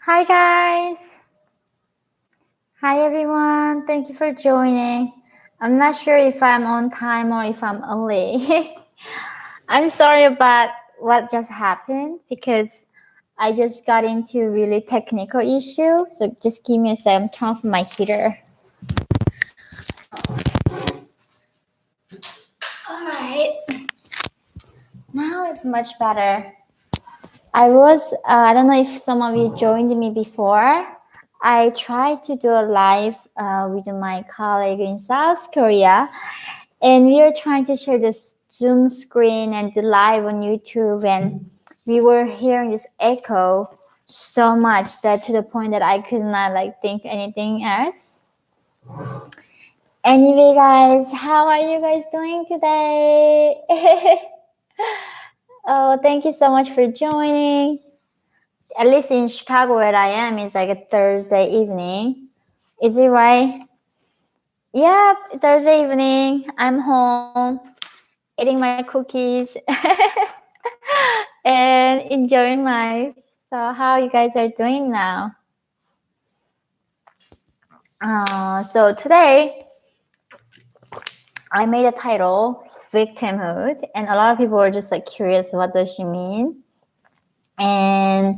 Hi guys! Hi everyone! Thank you for joining. I'm not sure if I'm on time or if I'm early. I'm sorry about what just happened because I just got into a really technical issue. So just give me a second. I'm turning off my heater. Alright. Now it's much better. I don't know if some of you joined me before. I tried to do a live with my colleague in South Korea, and we were trying to share this Zoom screen and the live on YouTube, and we were hearing this echo so much that to the point that I could not think anything else. Anyway, guys, how are you guys doing today? Oh, thank you so much for joining. At least in Chicago where I am, it's like a Thursday evening. Is it right? Yeah, Thursday evening. I'm home, eating my cookies, and enjoying life. So, how you guys are doing now? So today, I made a title, Victimhood, and a lot of people were just curious, what does she mean? And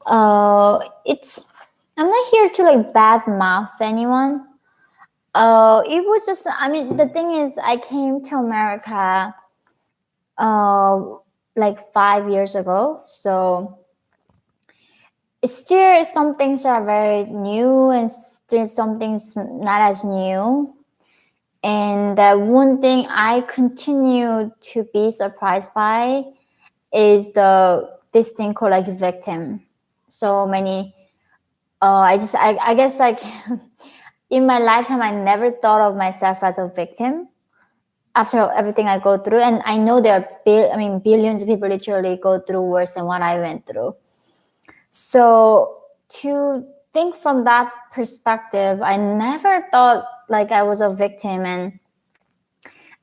I'm not here to bad mouth anyone. It was just, the thing is, I came to America 5 years ago. So still some things are very new and still some things not as new. And one thing I continue to be surprised by is this thing called victim. So many, I guess in my lifetime, I never thought of myself as a victim after everything I go through. And I know there are billions of people literally go through worse than what I went through. So to think from that perspective, I never thought I was a victim. And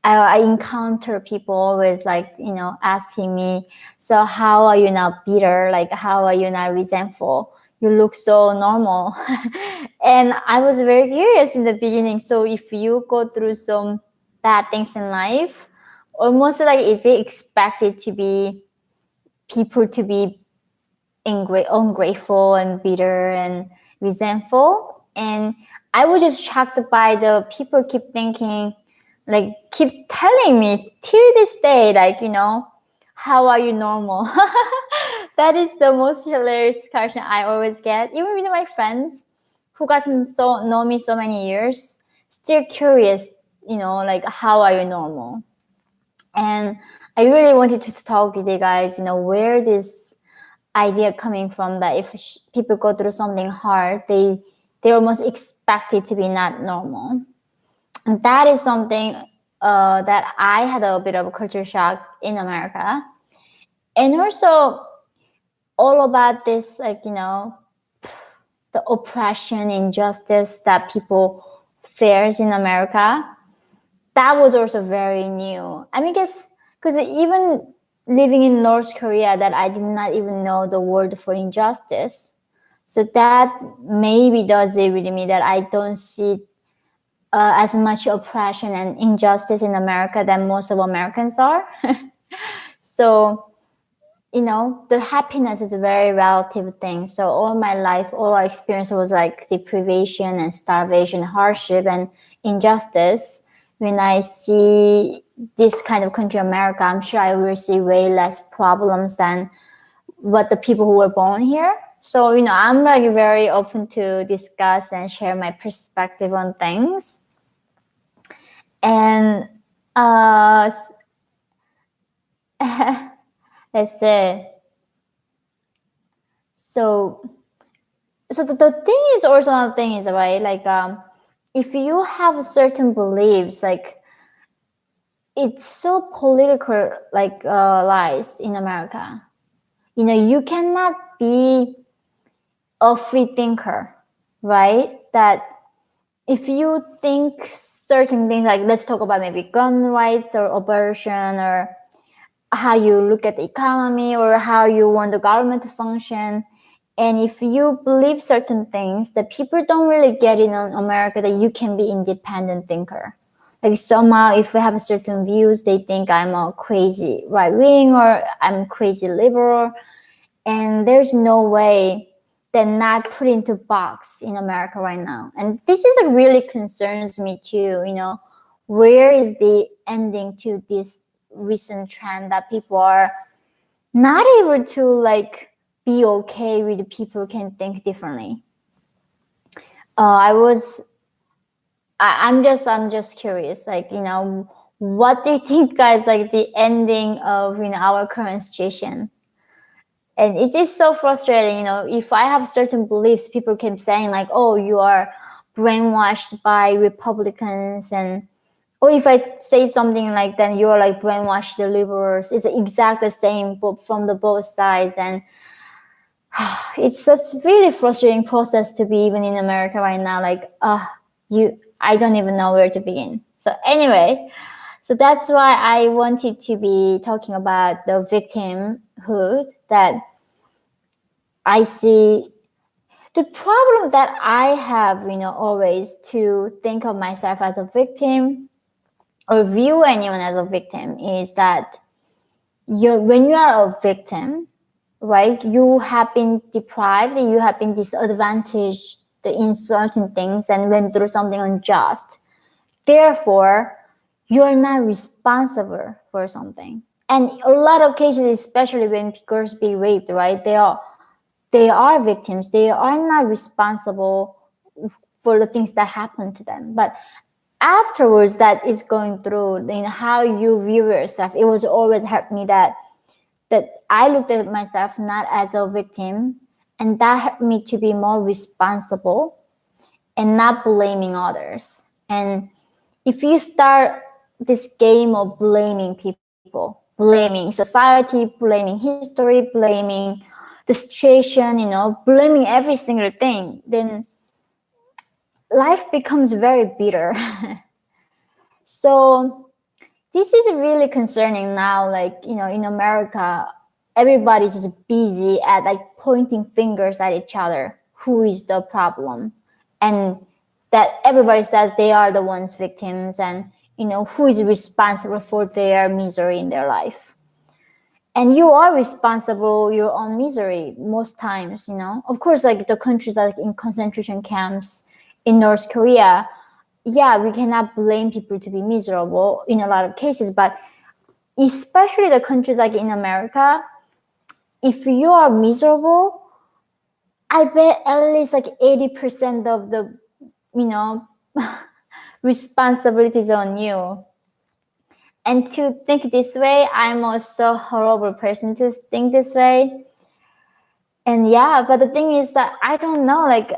I encounter people always asking me, so how are you not bitter? How are you not resentful? You look so normal. And I was very curious in the beginning. So if you go through some bad things in life, almost is it expected to be people to be ungrateful and bitter and resentful? And I was just shocked by the people keep thinking, keep telling me till this day, how are you normal? That is the most hilarious question I always get, even with my friends who know me so many years, still curious, how are you normal? And I really wanted to talk with you guys, where this idea coming from that if people go through something hard, they almost expect it to be not normal. And that is something that I had a bit of a culture shock in America. And also all about this, the oppression, injustice that people face in America. That was also very new. Guess because even living in North Korea, that I did not even know the word for injustice. So that maybe does it with me that I don't see as much oppression and injustice in America than most of Americans are. So, the happiness is a very relative thing. So all my life, all our experience was deprivation and starvation, hardship and injustice. When I see this kind of country, America, I'm sure I will see way less problems than what the people who were born here. So, I'm very open to discuss and share my perspective on things. And let's say, so the thing is, also another thing is, right, if you have certain beliefs, it's so politicalized in America. You cannot be a free thinker, right? That if you think certain things, let's talk about maybe gun rights or abortion or how you look at the economy or how you want the government to function, And if you believe certain things, that people don't really get in America that you can be independent thinker. Like somehow if we have certain views, they think I'm a crazy right wing or I'm crazy liberal. And there's no way they're not put into box in America right now. And this is really concerns me too, where is the ending to this recent trend that people are not able to like be okay with people can think differently. I'm just curious, like, what do you think, guys, like the ending of our current situation? And it is so frustrating, if I have certain beliefs, people keep saying like, oh, you are brainwashed by Republicans, and or if I say something like that, you're like brainwashed the liberals. It's exactly the same but from the both sides. And it's such really frustrating process to be even in America right now. Like, I don't even know where to begin. So anyway, so that's why I wanted to be talking about the victimhood that I see. The problem that I have, always to think of myself as a victim or view anyone as a victim is that when you are a victim, right, you have been deprived, you have been disadvantaged in certain things and went through something unjust. Therefore, you are not responsible for something. And a lot of cases, especially when girls be raped, right, they are victims. They are not responsible for the things that happen to them. But afterwards, that is going through, how you view yourself. It was always helped me that I looked at myself not as a victim, and that helped me to be more responsible and not blaming others. And if you start this game of blaming people, blaming society, blaming history, blaming the situation, blaming every single thing, then life becomes very bitter. So this is really concerning now, like, in America, everybody's just busy at like pointing fingers at each other. Who is the problem? And that everybody says they are the ones victims, and, who is responsible for their misery in their life. And you are responsible your own misery most times, Of course, like the countries like in concentration camps in North Korea, yeah, we cannot blame people to be miserable in a lot of cases, but especially the countries like in America, if you are miserable, I bet at least like 80% of the, responsibilities on you. And to think this way, I'm also a horrible person to think this way. And yeah, but the thing is that I don't know, like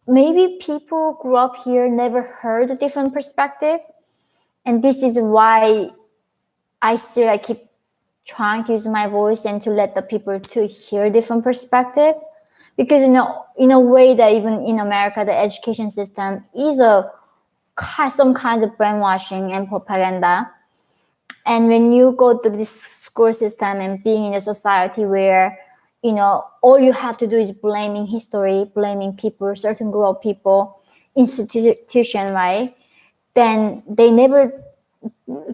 maybe people grew up here, never heard a different perspective. And this is why I keep trying to use my voice and to let the people to hear different perspective. Because, in a way that even in America, the education system is some kind of brainwashing and propaganda. And when you go through this school system and being in a society where, all you have to do is blaming history, blaming people, certain group of people, institution, right? Then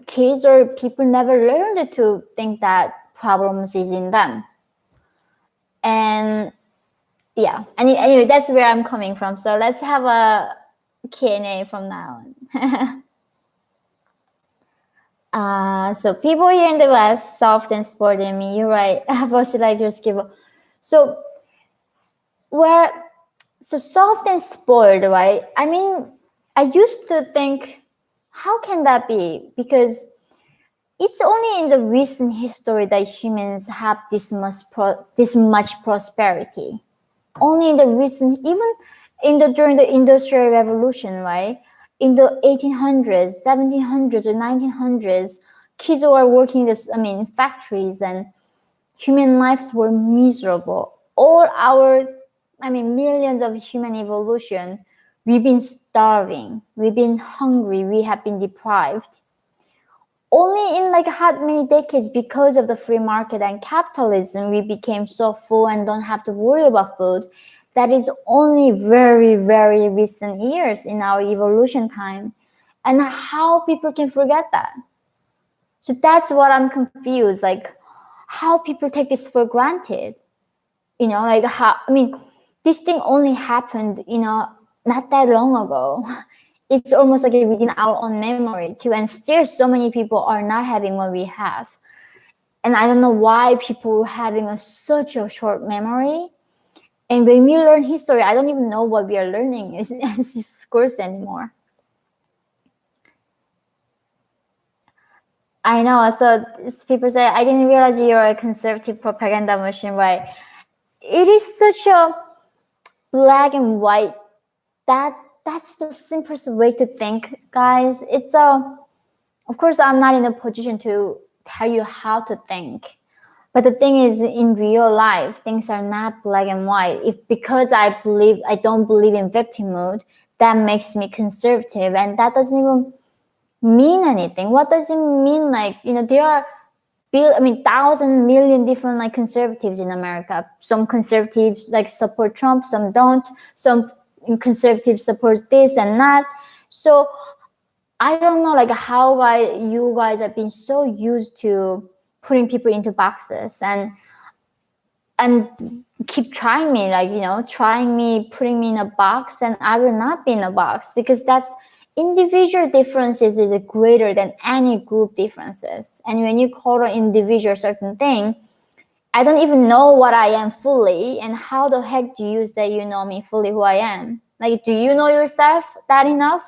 kids or people never learned to think that problems is in them. And yeah, anyway, that's where I'm coming from. So let's have a Q&A from now on. So people here in the West, soft and sporty me. You're right. About you like your skill. So soft and spoiled, right? I mean, I used to think, how can that be? Because it's only in the recent history that humans have this much prosperity. Only in the recent, even during the Industrial Revolution, right? In the 1800s, 1700s, or 1900s, kids were working in factories, and human lives were miserable. All our, millions of human evolution, we've been starving, we've been hungry, we have been deprived. only in like hot many decades, because of the free market and capitalism, we became so full and don't have to worry about food. That is only very, very recent years in our evolution time. And how people can forget that. So that's what I'm confused, like how people take this for granted. Like how, I mean, this thing only happened, not that long ago. It's almost like within our own memory too. And still so many people are not having what we have. And I don't know why people are having such a short memory. And when we learn history, I don't even know what we are learning in this course anymore. I know. So people say, I didn't realize you're a conservative propaganda machine, right? It is such a black and white. That's the simplest way to think, guys. It's of course, I'm not in a position to tell you how to think. But the thing is, in real life, things are not black and white. If because I don't believe in victimhood, that makes me conservative, and that doesn't even mean anything. What does it mean? Like, there are thousand million different like conservatives in America. Some conservatives like support Trump, some don't. Some conservatives support this and that. So I don't know like how you guys have been so used to putting people into boxes and keep trying me, like, trying me, putting me in a box, and I will not be in a box, because that's individual differences is greater than any group differences. And when you call an individual certain thing, I don't even know what I am fully, and how the heck do you say you know me fully, who I am? Like, do you know yourself that enough?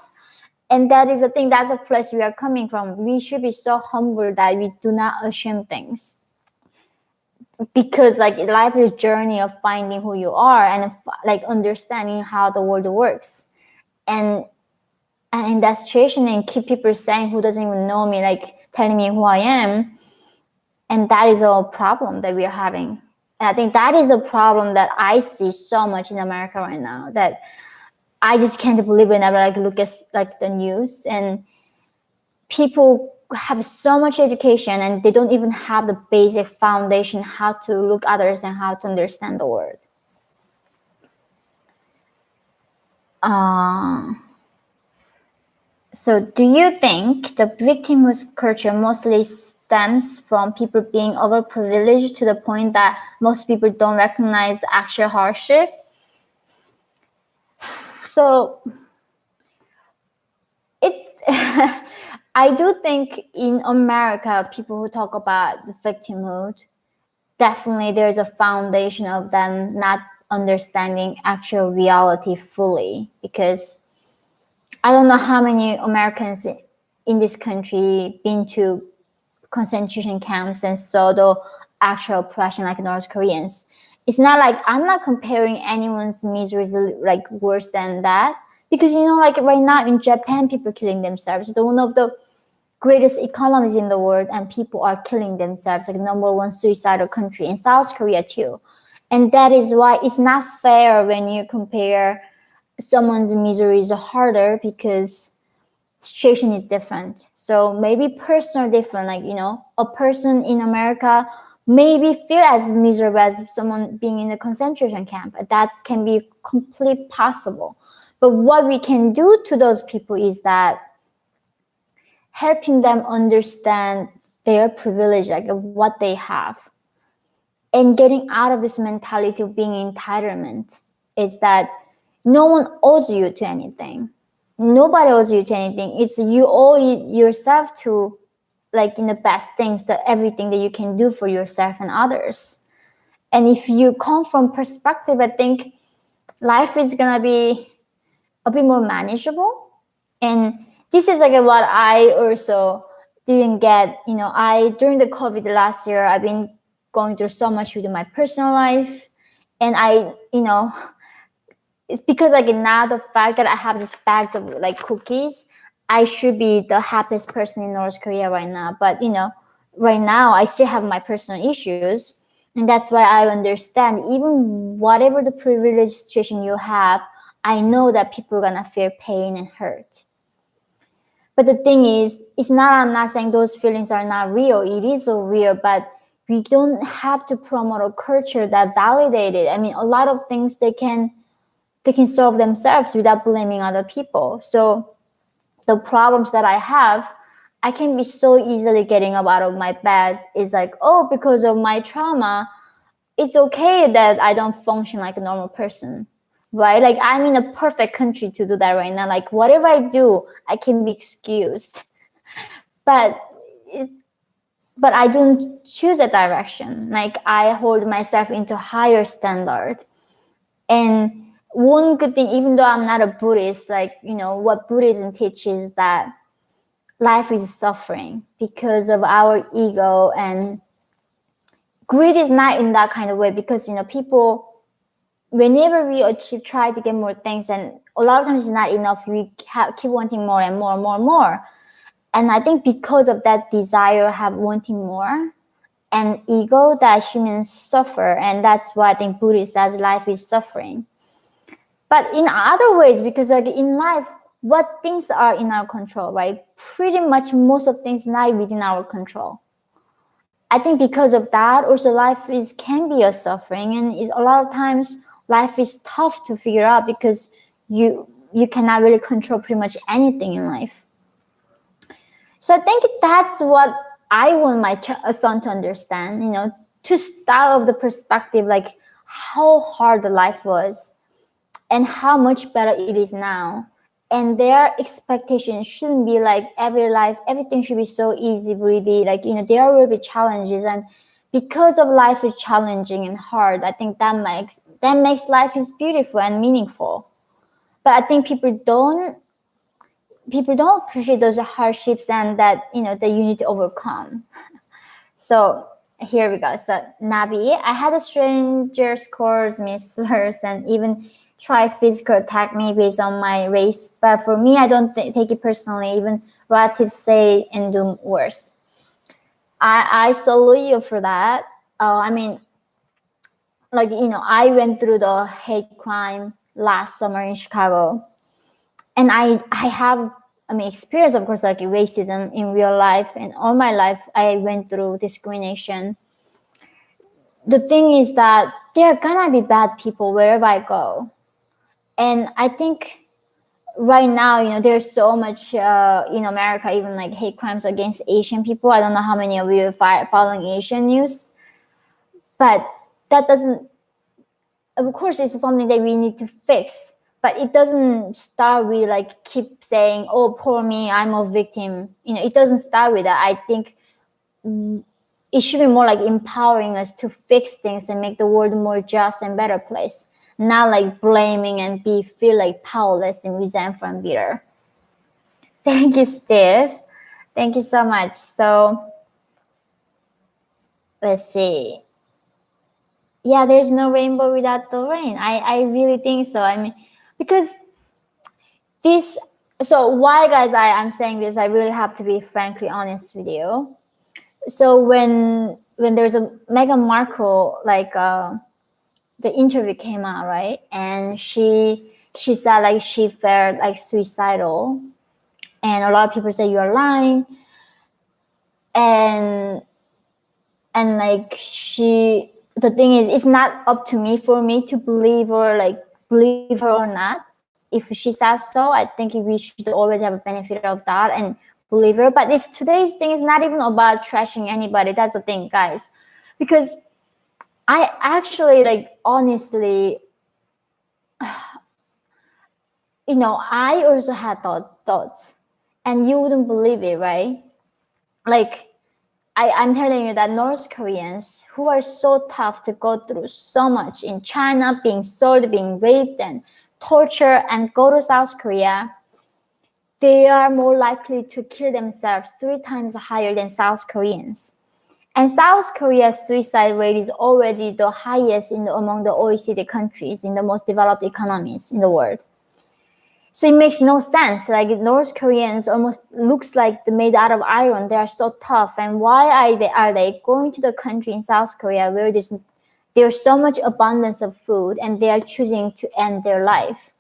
And that is the thing, that's a place we are coming from. We should be so humble that we do not assume things, because like life is a journey of finding who you are and like understanding how the world works. And in that situation, and keep people saying who doesn't even know me, like telling me who I am. And that is a problem that we are having. And I think that is a problem that I see so much in America right now, that I just can't believe whenever I look at like the news, and people have so much education and they don't even have the basic foundation how to look others and how to understand the world. So do you think the victimhood culture mostly stems from people being overprivileged to the point that most people don't recognize actual hardship? So I do think in America, people who talk about the victimhood, definitely there's a foundation of them not understanding actual reality fully, because I don't know how many Americans in this country been to concentration camps and saw the actual oppression like North Koreans. It's not like I'm not comparing anyone's misery like worse than that, because like right now in Japan, people killing themselves. It's one of the greatest economies in the world, and people are killing themselves, like #1 suicidal country. In South Korea too. And that is why it's not fair when you compare someone's misery is harder, because situation is different. So maybe personal different, like a person in America maybe feel as miserable as someone being in a concentration camp. That can be completely possible. But what we can do to those people is that helping them understand their privilege, like what they have, and getting out of this mentality of being entitlement, is that no one owes you to anything. Nobody owes you to anything. It's you owe yourself to, like, the best things, that everything that you can do for yourself and others. And if you come from perspective, I think life is gonna be a bit more manageable. And this is like what I also didn't get. During the COVID last year, I've been going through so much with my personal life, and it's because like now the fact that I have just bags of like cookies, I should be the happiest person in North Korea right now. But right now I still have my personal issues, and that's why I understand, even whatever the privileged situation you have, I know that people are gonna feel pain and hurt. But the thing is, I'm not saying those feelings are not real. It is so real, but we don't have to promote a culture that validates it. I mean, a lot of things they can solve themselves without blaming other people. So the problems that I have, I can be so easily getting up out of my bed. It's like, oh, because of my trauma, it's okay that I don't function like a normal person, right? Like I'm in a perfect country to do that right now. Like whatever I do, I can be excused. But I don't choose a direction. Like I hold myself into higher standard. And one good thing, even though I'm not a Buddhist, like, what Buddhism teaches is that life is suffering because of our ego, and greed is not in that kind of way, because, people, whenever we try to get more things, and a lot of times it's not enough, we keep wanting more and more and more and more. And I think because of that desire, have wanting more, and ego, that humans suffer. And that's why I think Buddhist says life is suffering. But in other ways, because like in life, what things are in our control, right? Pretty much most of things not within our control. I think because of that, also life can be a suffering, and a lot of times life is tough to figure out, because you cannot really control pretty much anything in life. So I think that's what I want my son to understand, to start off the perspective, like how hard the life was and how much better it is now. And their expectations shouldn't be like everything should be so easy breezy. Like, there will be challenges, and because of life is challenging and hard, I think that makes life is beautiful and meaningful. But I think people don't appreciate those hardships, and that that you need to overcome. So here we go. So Nabi, I had a stranger's course, slurs, and even try physical attack me based on my race. But for me, I don't take it personally. Even relatives say and do worse. I salute you for that. I mean, like, I went through the hate crime last summer in Chicago. And I have, experience, of course, like racism in real life, and all my life I went through discrimination. The thing is that there are gonna be bad people wherever I go. And I think right now, there's so much in America, even like hate crimes against Asian people. I don't know how many of you are following Asian news, but that doesn't, of course, it's something that we need to fix. But it doesn't start with like keep saying, oh, poor me, I'm a victim. It doesn't start with that. I think it should be more like empowering us to fix things and make the world a more just and better place. Not like blaming and feel like powerless and resentful and bitter. Thank you, Steve. Thank you so much. So let's see. Yeah, there's no rainbow without the rain. I really think so. I mean, because this, so why, guys, I'm saying this, I really have to be frankly honest with you. So when there's a Meghan Markle, like the interview came out, right? And she said like she felt like suicidal. And a lot of people say you're lying. And like the thing is, it's not up to me to believe her or not. If she says so, I think we should always have a benefit of that and believe her. But if today's thing is not even about trashing anybody, that's the thing, guys. Because I actually, like, honestly, I also had thoughts, and you wouldn't believe it, right? Like, I'm telling you that North Koreans who are so tough to go through so much in China, being sold, being raped and tortured, and go to South Korea, they are more likely to kill themselves 3 times higher than South Koreans. And South Korea's suicide rate is already the highest among the OECD countries, in the most developed economies in the world. So it makes no sense. Like, North Koreans almost looks like they're made out of iron. They are so tough. And why are they going to the country in South Korea where there's so much abundance of food, and they are choosing to end their life?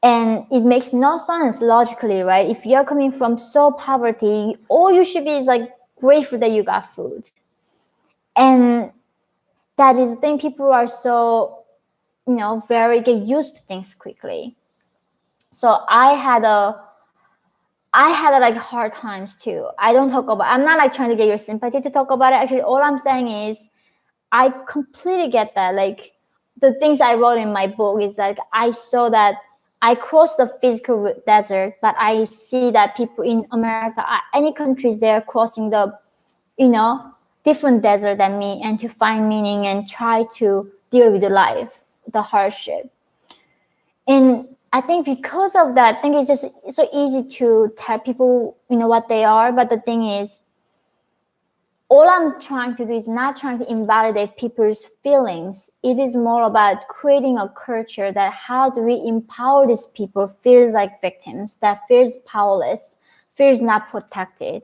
And it makes no sense logically, right? If you're coming from so poverty, all you should be is like grateful that you got food. And that is the thing, people are so, very get used to things quickly. So I had like hard times too. I don't talk about, I'm not like trying to get your sympathy to talk about it. Actually, all I'm saying is I completely get that. Like the things I wrote in my book is like, I saw that I crossed the physical desert, but I see that people in America, any countries, they're crossing the, different desert than me, and to find meaning and try to deal with the life, the hardship. And I think because of that, I think it's just so easy to tell people, what they are. But the thing is, all I'm trying to do is not trying to invalidate people's feelings. It is more about creating a culture that how do we empower these people feels like victims, that feels powerless, feels not protected.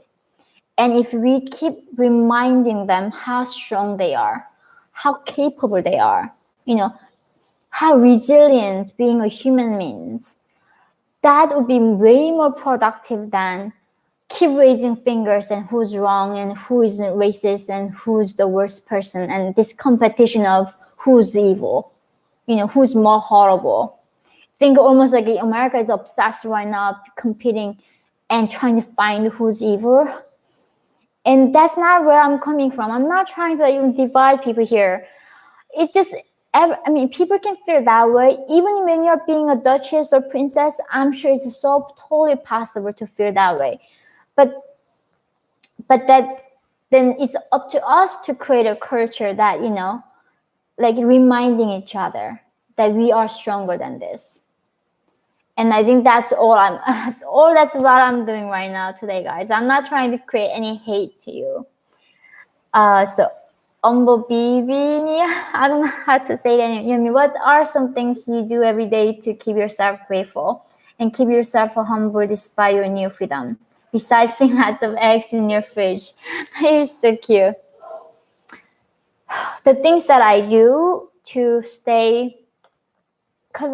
And if we keep reminding them how strong they are, how capable they are, how resilient being a human means, that would be way more productive than keep raising fingers and who's wrong and who is racist and who's the worst person, and this competition of who's evil, who's more horrible. I think almost like America is obsessed right now competing and trying to find who's evil. And that's not where I'm coming from. I'm not trying to even divide people here. It just, people can feel that way. Even when you're being a duchess or princess, I'm sure it's so totally possible to feel that way. But that then it's up to us to create a culture that, like reminding each other that we are stronger than this. And I think that's that's what I'm doing right now today, guys. I'm not trying to create any hate to you. So I don't know how to say that. Yeonmi, what are some things you do every day to keep yourself grateful and keep yourself humble despite your new freedom? Besides seeing lots of eggs in your fridge. You're so cute. The things that I do to stay, because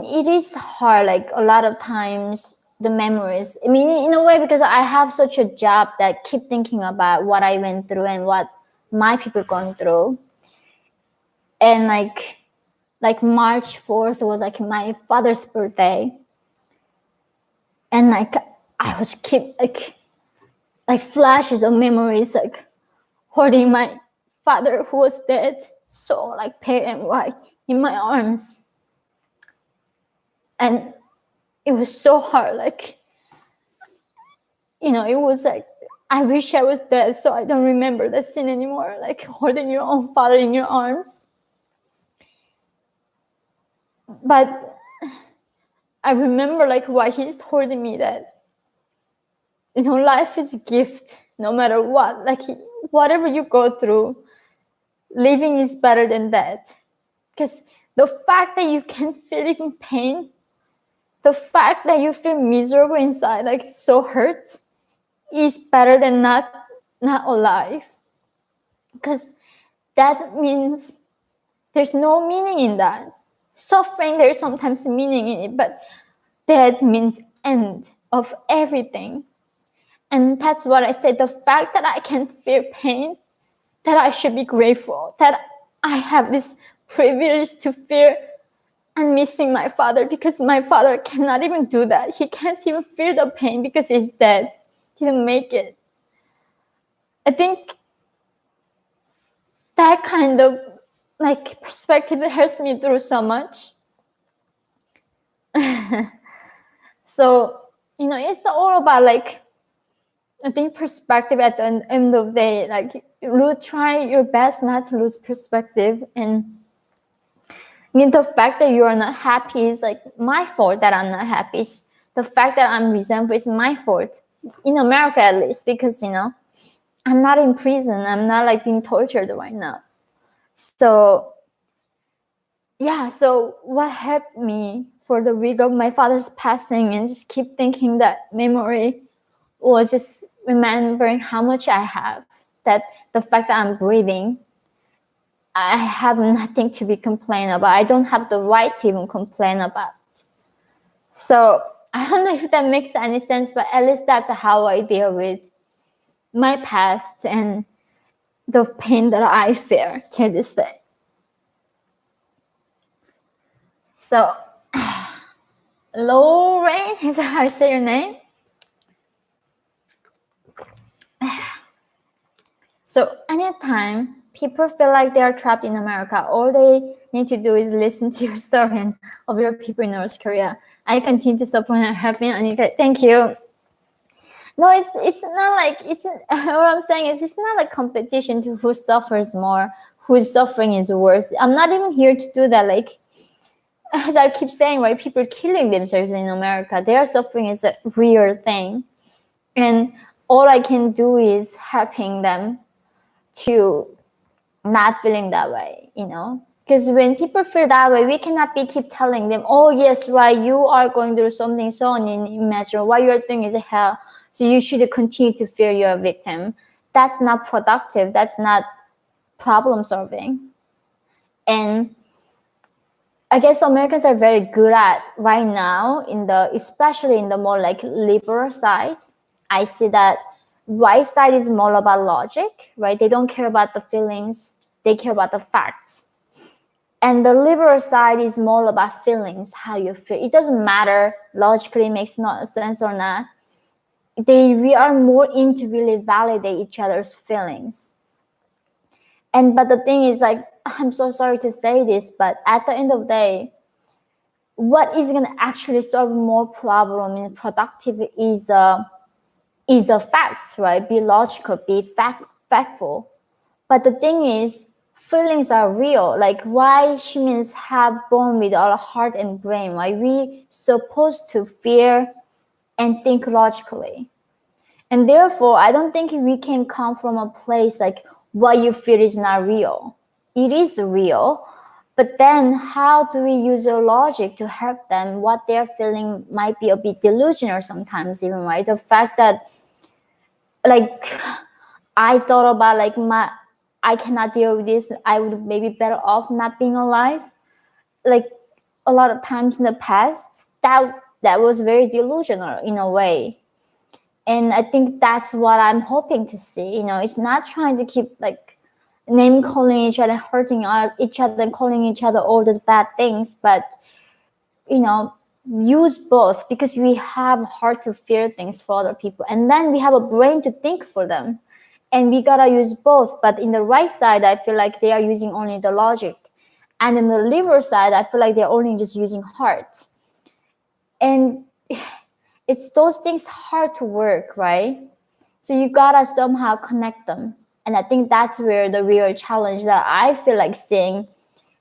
it is hard, like a lot of times the memories, in a way, because I have such a job that keep thinking about what I went through and what my people going through. And like March 4th was like my father's birthday. And like I was keep like flashes of memories, like holding my father who was dead, so like pale and white, in my arms. And it was so hard, like, it was like, I wish I was dead so I don't remember that scene anymore, like holding your own father in your arms. But I remember like why he told me that, life is a gift, no matter what, like whatever you go through, living is better than that. Because the fact that you can feel even pain, the fact that you feel miserable inside, like so hurt, is better than not alive. Because that means there's no meaning in that. Suffering, there's sometimes meaning in it, but that means end of everything. And that's what I said. The fact that I can feel pain, that I should be grateful, that I have this privilege to feel and missing my father, because my father cannot even do that. He can't even feel the pain because he's dead. He didn't make it. I think that kind of like perspective helps me through so much. So, it's all about like, I think perspective at the end of the day, like try your best not to lose perspective. And the fact that you are not happy is like my fault that I'm not happy. The fact that I'm resentful is my fault. In America, at least, because, I'm not in prison. I'm not like being tortured right now. So, yeah. So what helped me for the week of my father's passing and just keep thinking that memory was just remembering how much I have, that the fact that I'm breathing, I have nothing to be complained about. I don't have the right to even complain about. So I don't know if that makes any sense, but at least that's how I deal with my past and the pain that I fear to this day. So, Lorraine, is that how I say your name? So anytime people feel like they are trapped in America, all they need to do is listen to your story of your people in North Korea. I continue to support and help me, Anika. Thank you. No, it's not like it's what I'm saying is it's not a competition to who suffers more, whose suffering is worse. I'm not even here to do that. Like as I keep saying, right, people killing themselves in America, their suffering is a real thing, and all I can do is helping them to not feeling that way, you know. Because when people feel that way, we cannot keep telling them, oh yes, right, you are going through something so unimaginable, what you're doing is hell, so you should continue to fear you're a victim. That's not productive. That's not problem solving. And I guess Americans are very good at right now, especially in the more like liberal side. I see that right side is more about logic, right? They don't care about the feelings, they care about the facts. And the liberal side is more about feelings, how you feel. It doesn't matter logically makes no sense or not. We are more into really validate each other's feelings. But the thing is, like, I'm so sorry to say this, but at the end of the day, what is going to actually solve more problem in productive is a facts, right? Be logical, be factful. But the thing is, feelings are real. Like why humans have born with our heart and brain, right? We supposed to fear and think logically. And therefore, I don't think we can come from a place like what you feel is not real. It is real. But then how do we use your logic to help them? What they're feeling might be a bit delusional sometimes even, right? The fact that like I thought about like I cannot deal with this, I would maybe better off not being alive. Like a lot of times in the past, that was very delusional in a way. And I think that's what I'm hoping to see. You know, it's not trying to keep like name calling each other, hurting each other, and calling each other all those bad things, but you know, use both, because we have heart to fear things for other people, and then we have a brain to think for them, and we gotta use both. But in the right side, I feel like they are using only the logic, and in the liberal side, I feel like they're only just using heart. And it's those things hard to work, right? So you gotta somehow connect them. And I think that's where the real challenge that I feel like seeing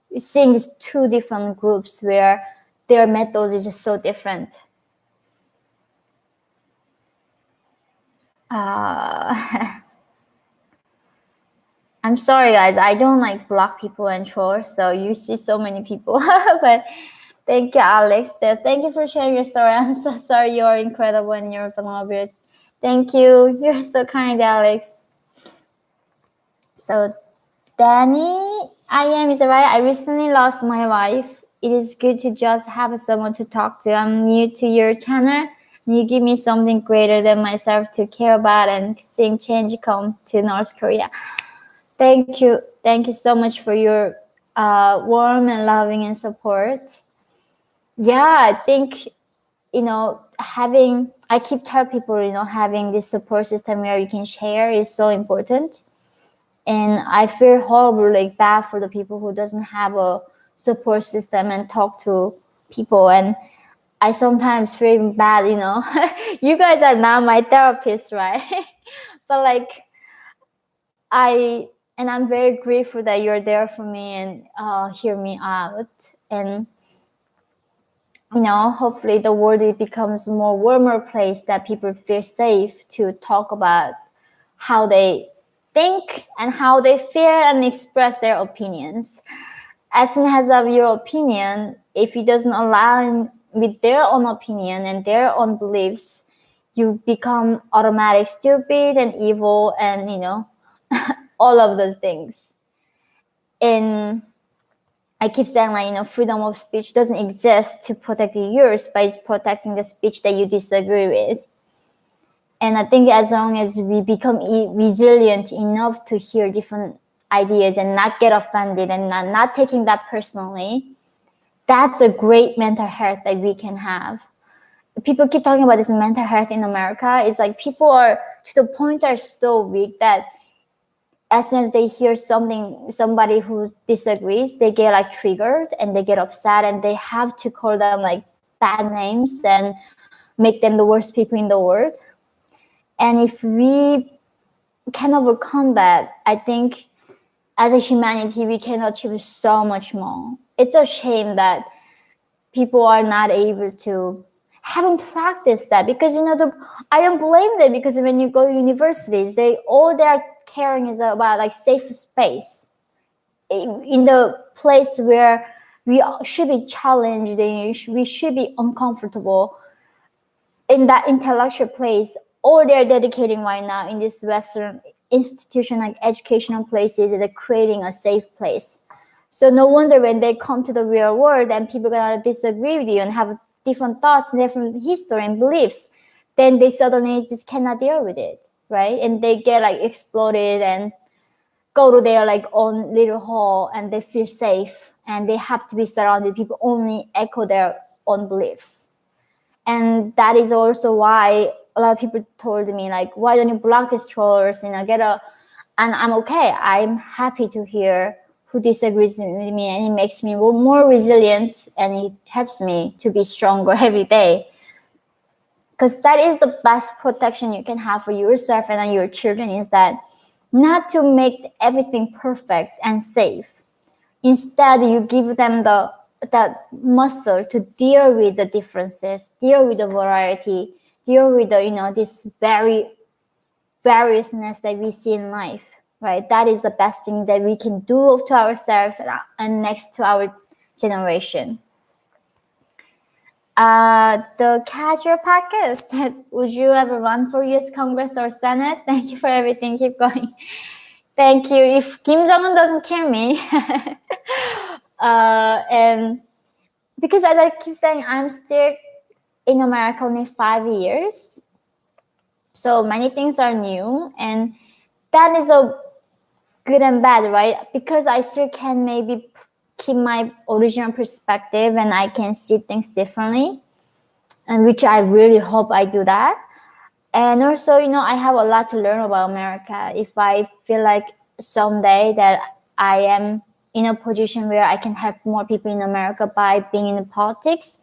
these two different groups where their methods is just so different. I'm sorry, guys. I don't like block people and trolls, so you see so many people. But thank you, Alex. Thank you for sharing your story. I'm so sorry. You're incredible and you're phenomenal. Thank you. You're so kind, Alex. So, Danny, is right. I recently lost my wife. It is good to just have someone to talk to. I'm new to your channel, and you give me something greater than myself to care about and seeing change come to North Korea. Thank you. Thank you so much for your warm and loving and support. Yeah, I think, you know, I keep telling people, you know, having this support system where you can share is so important. And I feel horribly bad for the people who doesn't have a support system and talk to people. And I sometimes feel bad, you know. You guys are not my therapist, right? But like, I'm very grateful that you're there for me and hear me out. And you know, hopefully the world becomes a more warmer place that people feel safe to talk about how they think and how they feel and express their opinions. As soon as of your opinion, if it doesn't align with their own opinion and their own beliefs, you become automatic stupid and evil and, you know, all of those things. And I keep saying, like, freedom of speech doesn't exist to protect yours, but it's protecting the speech that you disagree with. And I think as long as we become resilient enough to hear different ideas and not get offended and not taking that personally, that's a great mental health that we can have. People keep talking about this mental health in America. It's like people are to the point are so weak that as soon as they hear somebody who disagrees, they get like triggered and they get upset and they have to call them like bad names and make them the worst people in the world. And if we can overcome that, I think as a humanity, we can achieve so much more. It's a shame that people are not able to haven't practiced that, because I don't blame them, because when you go to universities, all they're caring is about like safe space in the place where we should be challenged and we should be uncomfortable. In that intellectual place, all they're dedicating right now in this Western institution, like educational places, they're creating a safe place. So no wonder when they come to the real world and people are gonna disagree with you and have different thoughts, different history and beliefs, then they suddenly just cannot deal with it, right? And they get like exploded and go to their like own little hole, and they feel safe and they have to be surrounded people only echo their own beliefs. And that is also why a lot of people told me, like, why don't you block these trollers, and I'm okay. I'm happy to hear who disagrees with me, and it makes me more resilient, and it helps me to be stronger every day. Because that is the best protection you can have for yourself and your children, is that not to make everything perfect and safe. Instead, you give them that muscle to deal with the differences, deal with the variety, deal with the this very variousness that we see in life, right? That is the best thing that we can do to ourselves and next to our generation. The casual podcast. Would you ever run for U.S. Congress or Senate? Thank you for everything. Keep going. Thank you. If Kim Jong-un doesn't kill me, and because as I keep saying, I'm still in America only 5 years, so many things are new, and that is a good and bad, right? Because I still can maybe keep my original perspective and I can see things differently, and which I really hope I do that. And also, I have a lot to learn about America. If I feel like someday that I am in a position where I can help more people in America by being in politics,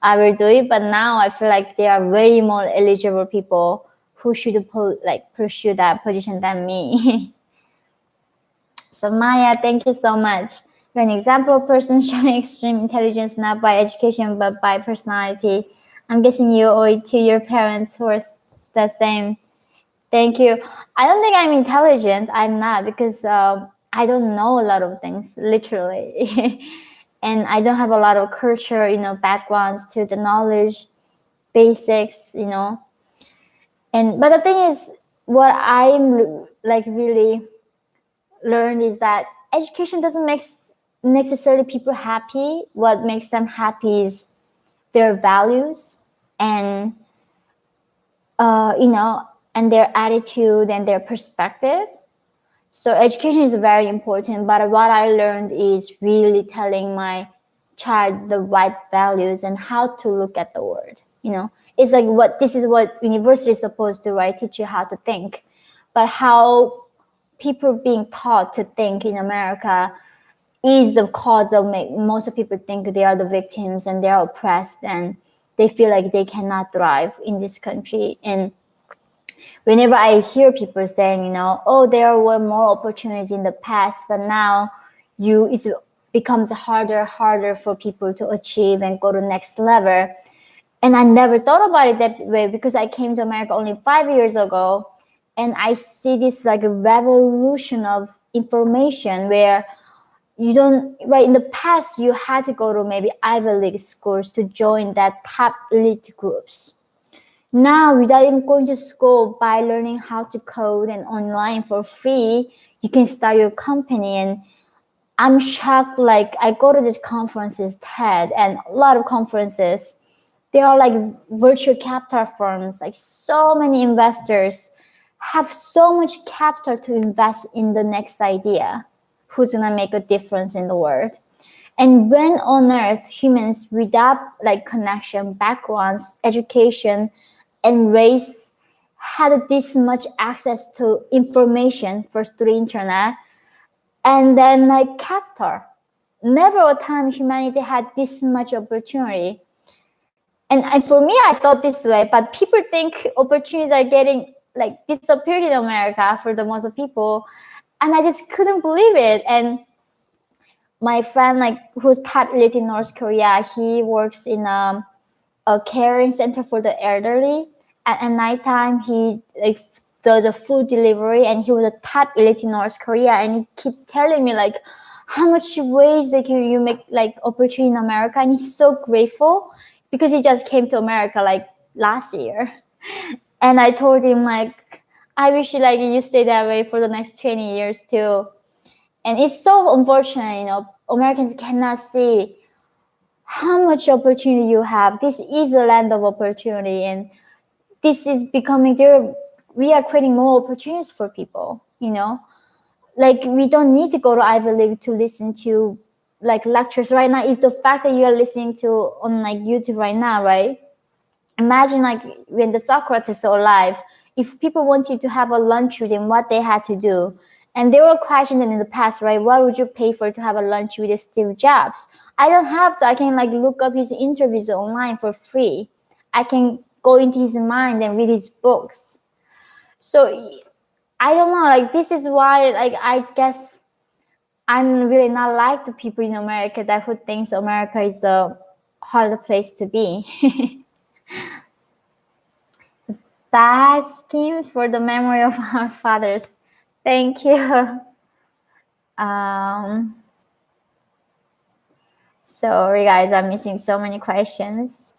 I will do it. But now I feel like there are way more eligible people who should pursue that position than me. So Maya, thank you so much. You're an example of person showing extreme intelligence, not by education, but by personality. I'm guessing you owe it to your parents who are the same. Thank you. I don't think I'm intelligent. I'm not, because I don't know a lot of things, literally. And I don't have a lot of culture, backgrounds to the knowledge, basics, But the thing is, what I'm really learned is that education doesn't make necessarily people happy. What makes them happy is their values and and their attitude and their perspective. So education is very important, but what I learned is really telling my child the right values and how to look at the world. It's like this is what university is supposed to, right? Teach you how to think. But how people being taught to think in America is the cause of most of people think they are the victims and they are oppressed and they feel like they cannot thrive in this country. And whenever I hear people saying, there were more opportunities in the past, but now it becomes harder for people to achieve and go to the next level. And I never thought about it that way, because I came to America only 5 years ago, and I see this like a revolution of information where in the past, you had to go to maybe Ivy League schools to join that top elite groups. Now, without even going to school, by learning how to code and online for free, you can start your company. And I'm shocked. Like I go to these conferences, TED, and a lot of conferences. They are like virtual capital firms. Like so many investors have so much capital to invest in the next idea, who's gonna make a difference in the world. And when on earth humans without like connection, backgrounds, education, and race had this much access to information first through the internet, and then like capital. Never a time humanity had this much opportunity. And for me, I thought this way, but people think opportunities are getting like disappeared in America for the most of people, and I just couldn't believe it. And my friend, like who's top elite in North Korea, he works in a caring center for the elderly. At nighttime, he like does a food delivery, and he was a top elite in North Korea. And he keep telling me like how much ways they can you make like opportunity in America, and he's so grateful because he just came to America like last year. And I told him like I wish like you stay that way for the next 20 years too. And it's so unfortunate, you know, Americans cannot see how much opportunity you have. This is a land of opportunity, and this is becoming there. We are creating more opportunities for people, you know, like we don't need to go to Ivy League to listen to like lectures right now. If the fact that you are listening to on like YouTube right now, right? Imagine like when the Socrates was alive, if people wanted to have a lunch with him, what they had to do. And there were questions in the past, right? What would you pay for to have a lunch with Steve Jobs? I don't have to. I can like look up his interviews online for free. I can go into his mind and read his books. So I don't know. Like this is why, like I guess I'm really not like the people in America that who thinks America is the harder place to be. Basking for the memory of our fathers. Thank you. Sorry guys, I'm missing so many questions.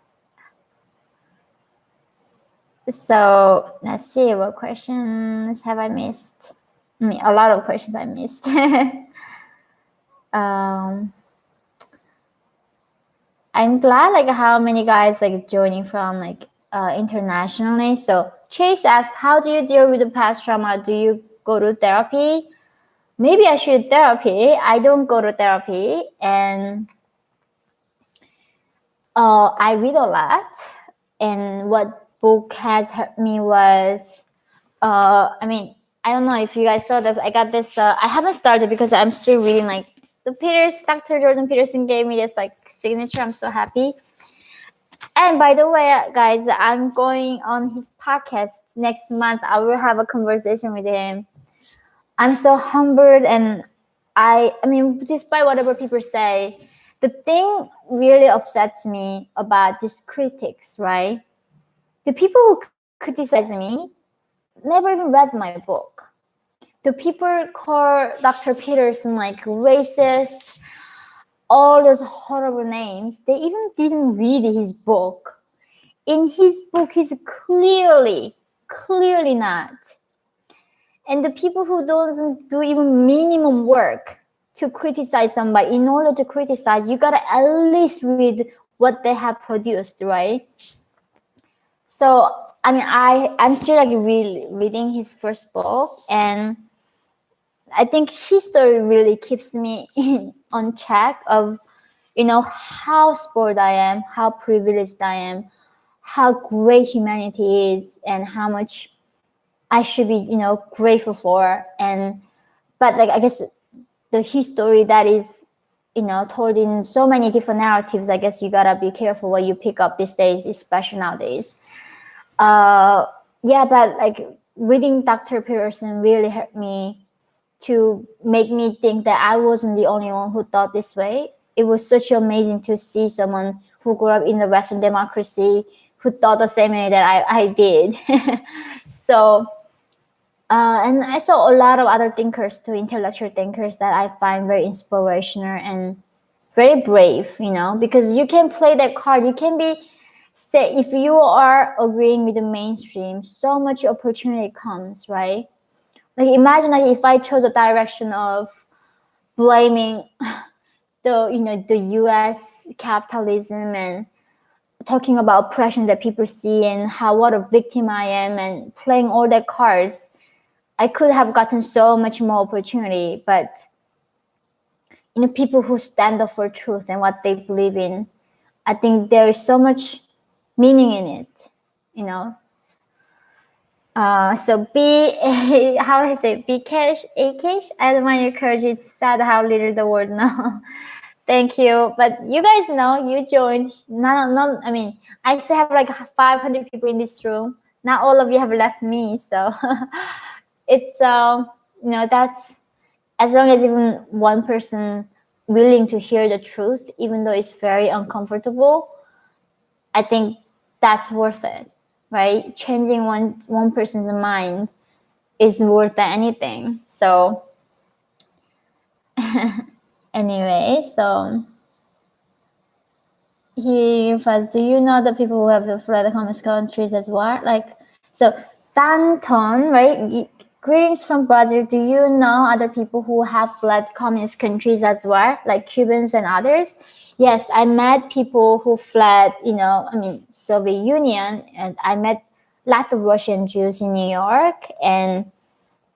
So let's see, what questions have I missed? I mean, a lot of questions I missed. I'm glad like how many guys like joining from like internationally. So Chase asked, how do you deal with the past trauma? Do you go to therapy? Maybe I should therapy. I don't go to therapy, and I read a lot. And what book has helped me was, I mean, I don't know if you guys saw this. I got this. I haven't started because I'm still reading like Dr. Jordan Peterson gave me this like signature. I'm so happy. And by the way, guys, I'm going on his podcast next month. I will have a conversation with him. I'm so humbled, and I mean, despite whatever people say, the thing really upsets me about these critics, right? The people who criticize me never even read my book. The people call Dr. Peterson like racist, all those horrible names. They even didn't read his book. In his book, he's clearly not. And the people who don't do even minimum work to criticize somebody, in order to criticize, you gotta at least read what they have produced, right? So I mean, I'm still like really reading his first book, and I think his story really keeps me on check of, you know, how spoiled I am, how privileged I am, how great humanity is, and how much I should be, you know, grateful for. And but like I guess the history that is, you know, told in so many different narratives, I guess you gotta be careful what you pick up these days, especially nowadays. Yeah, but like reading Dr. Peterson really helped me to make me think that I wasn't the only one who thought this way. It was such amazing to see someone who grew up in the Western democracy who thought the same way that I did. So, and I saw a lot of other thinkers too, intellectual thinkers that I find very inspirational and very brave, you know, because you can play that card. You can be, say, if you are agreeing with the mainstream, so much opportunity comes, right? Like imagine like if I chose a direction of blaming the US capitalism and talking about oppression that people see and how what a victim I am and playing all that cards, I could have gotten so much more opportunity. But people who stand up for truth and what they believe in, I think there is so much meaning in it. So be how I say be cash a cash. I admire your courage. It's sad how little the world know. Thank you. But you guys know you joined. Not. I mean, I still have like 500 people in this room. Not all of you have left me. So it's that's as long as even one person willing to hear the truth, even though it's very uncomfortable, I think that's worth it, right? Changing one person's mind is worth anything. So anyway, so he refers, do you know the people who have fled the communist countries as well? So Danton, right? Greetings from Brazil. Do you know other people who have fled communist countries as well, like Cubans and others? Yes, I met people who fled, Soviet Union, and I met lots of Russian Jews in New York, and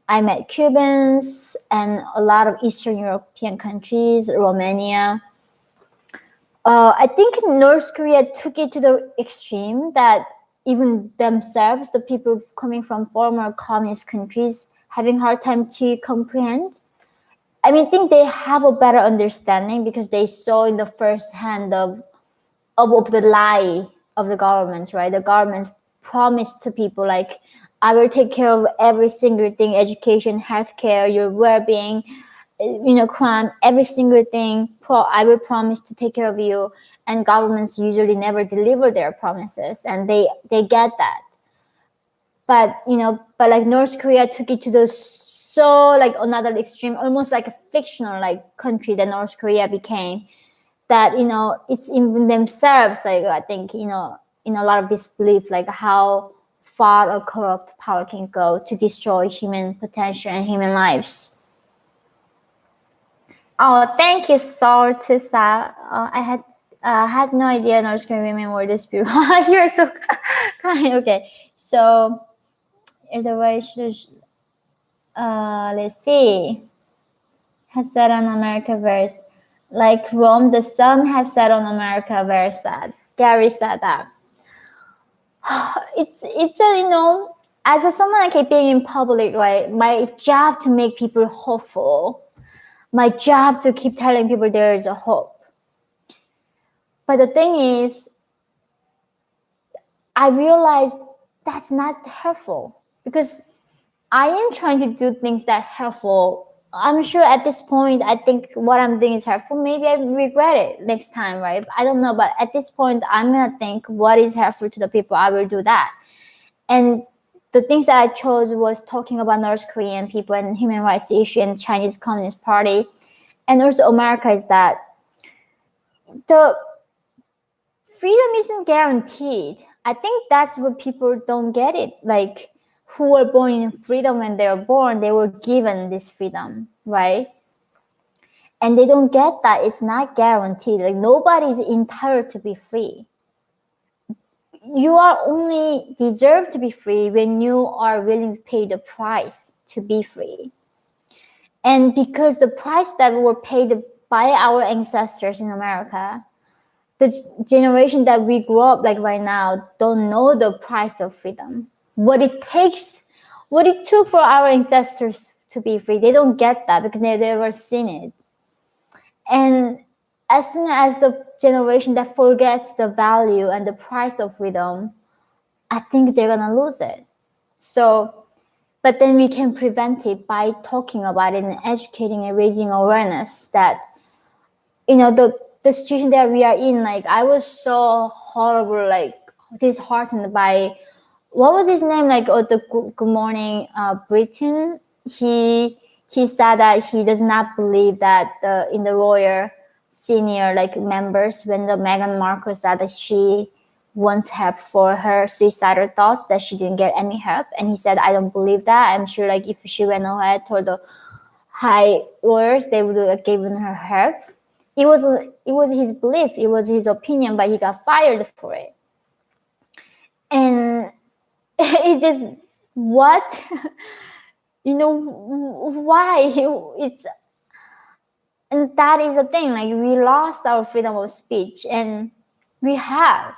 I met Cubans and a lot of Eastern European countries, Romania. I think North Korea took it to the extreme that even themselves, the people coming from former communist countries, having hard time to comprehend. I think they have a better understanding because they saw in the first hand of the lie of the government, right? The government promised to people like, I will take care of every single thing, education, healthcare, your well-being, crime, every single thing. I will promise to take care of you. And governments usually never deliver their promises, and they get that. But like North Korea took it to the like another extreme, almost like a fictional like country that North Korea became. That it's in themselves. Like I think in a lot of disbelief, like how far a corrupt power can go to destroy human potential and human lives. Oh, thank you, Saul Tisa. I had no idea North Korean women were this beautiful. You're so kind. Okay, so the way let's see, has set on America verse like Rome. The sun has set on America. Very sad. Gary said that. It's a as a someone like being in public, right? My job to make people hopeful. My job to keep telling people there is a hope. But the thing is, I realized that's not helpful because I am trying to do things that are helpful. I'm sure at this point, I think what I'm doing is helpful. Maybe I regret it next time, right? I don't know. But at this point, I'm going to think what is helpful to the people. I will do that. And the things that I chose was talking about North Korean people and human rights issue and Chinese Communist Party. And also America is that the freedom isn't guaranteed. I think that's what people don't get it. Like who were born in freedom when they were born, they were given this freedom, right? And they don't get that it's not guaranteed. Like nobody is entitled to be free. You are only deserve to be free when you are willing to pay the price to be free. And because the price that were paid by our ancestors in America, the generation that we grew up like right now don't know the price of freedom. What it took for our ancestors to be free. They don't get that because they've never seen it. And as soon as the generation that forgets the value and the price of freedom, I think they're gonna lose it. So, but then we can prevent it by talking about it and educating and raising awareness that, the situation that we are in, like I was so horrible, like disheartened by, what was his name? Like, the Good Morning Britain. He said that he does not believe that in the royal senior like members, when the Meghan Markle said that she wants help for her suicidal thoughts, that she didn't get any help. And he said, I don't believe that. I'm sure like if she went ahead told high lawyers, they would have given her help. It was his belief, it was his opinion, but he got fired for it. And it just, what? Why? And that is the thing, like, we lost our freedom of speech, and we have.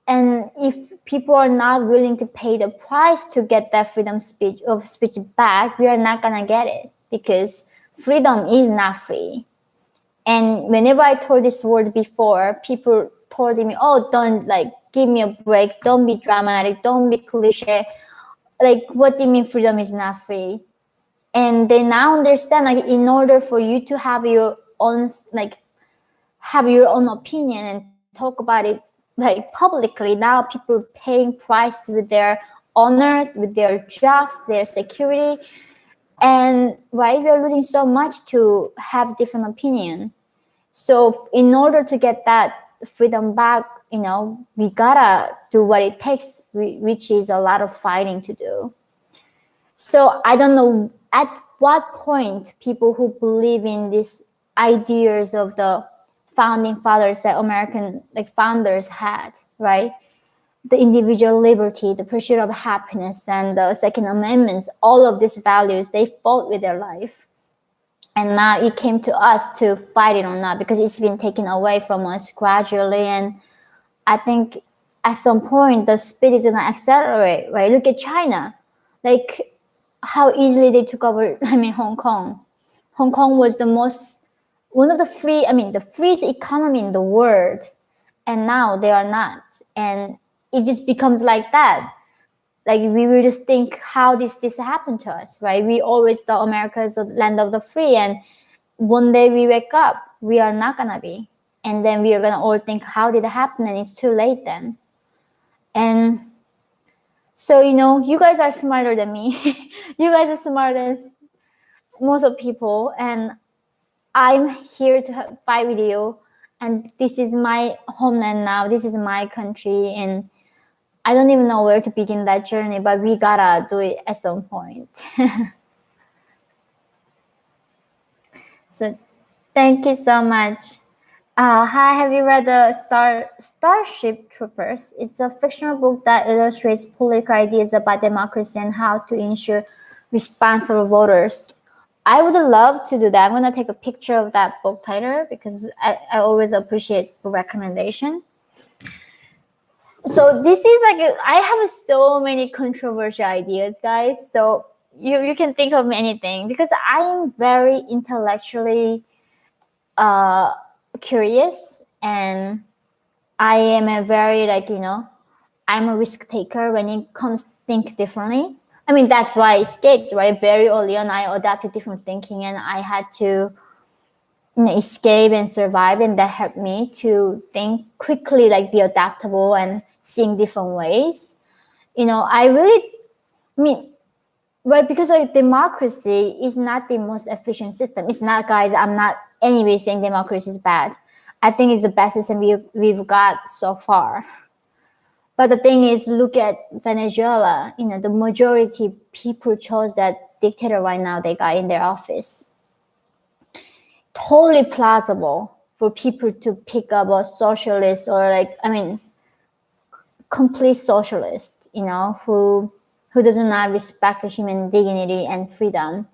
And if people are not willing to pay the price to get that freedom of speech back, we are not gonna get it, because freedom is not free. And whenever I told this word before, people told me, "Oh, don't, like, give me a break. Don't be dramatic. Don't be cliche. Like, what do you mean freedom is not free?" And they now understand, like, in order for you to have your own, like, have your own opinion and talk about it, like, publicly, now people paying price with their honor, with their jobs, their security. And right, we are losing so much to have different opinion. So in order to get that freedom back, we gotta do what it takes, which is a lot of fighting to do. So I don't know at what point people who believe in these ideas of the founding fathers that American, like, founders had, right? The individual liberty, the pursuit of happiness, and the Second Amendments, all of these values, they fought with their life. And now it came to us to fight it or not, because it's been taken away from us gradually. And I think at some point the speed is gonna accelerate, right? Look at China, like, how easily they took over, Hong Kong. Hong Kong was one of the freest economy in the world, and now they are not. And it just becomes like that. Like, we will just think, how did this happen to us, right? We always thought America is the land of the free, and one day we wake up, we are not gonna be. And then we are gonna all think, how did it happen? And it's too late then. And so, you guys are smarter than me. You guys are smarter than most of people. And I'm here to fight with you. And this is my homeland now. This is my country. And I don't even know where to begin that journey, but we gotta do it at some point. So thank you so much. Hi, have you read the Starship Troopers? It's a fictional book that illustrates political ideas about democracy and how to ensure responsible voters. I would love to do that. I'm going to take a picture of that book title, because I always appreciate a recommendation. So this is like, I have so many controversial ideas, guys. So you can think of anything, because I am very intellectually curious, and I am a very, like, I'm a risk taker when it comes to think differently. I mean, that's why I escaped, right? Very early on, I adapted different thinking, and I had to escape and survive, and that helped me to think quickly, like, be adaptable and seeing different ways. Right, because like, democracy is not the most efficient system. It's not, guys. I'm not anyway saying democracy is bad. I think it's the best system we've got so far. But the thing is, look at Venezuela. The majority people chose that dictator right now they got in their office. Totally plausible for people to pick up a socialist, or complete socialist, who does not respect the human dignity and freedom,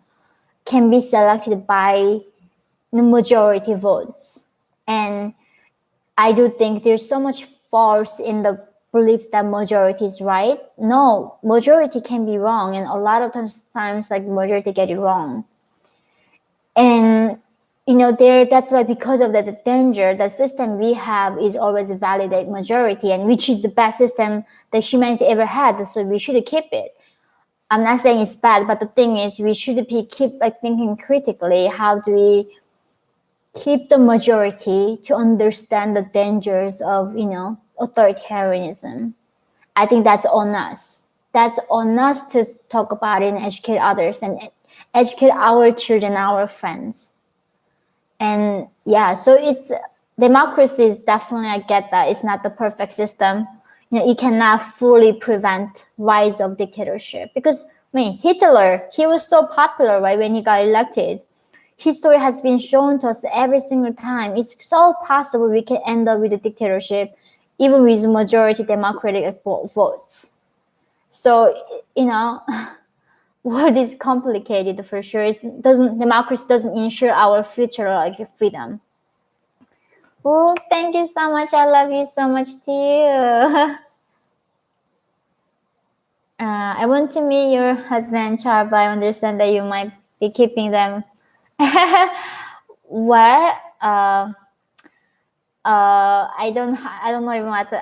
can be selected by the majority votes. And I do think there's so much false in the belief that majority is right. No, majority can be wrong, and a lot of times like, majority get it wrong. And that's why, because of the danger, the system we have is always validate majority, and which is the best system that humanity ever had. So we should keep it. I'm not saying it's bad, but the thing is, we should keep thinking critically. How do we keep the majority to understand the dangers of authoritarianism? I think that's on us. That's on us to talk about it and educate others, and educate our children, our friends. And yeah, so it's democracy is definitely, I get that it's not the perfect system. It cannot fully prevent rise of dictatorship, because I mean, Hitler, he was so popular, right, when he got elected. History has been shown to us every single time. It's so possible we can end up with a dictatorship, even with majority democratic votes. So, world is complicated for sure. Democracy doesn't ensure our future like freedom. Oh, thank you so much. I love you so much too. I want to meet your husband, Char, but I understand that you might be keeping them. Well, I don't know even what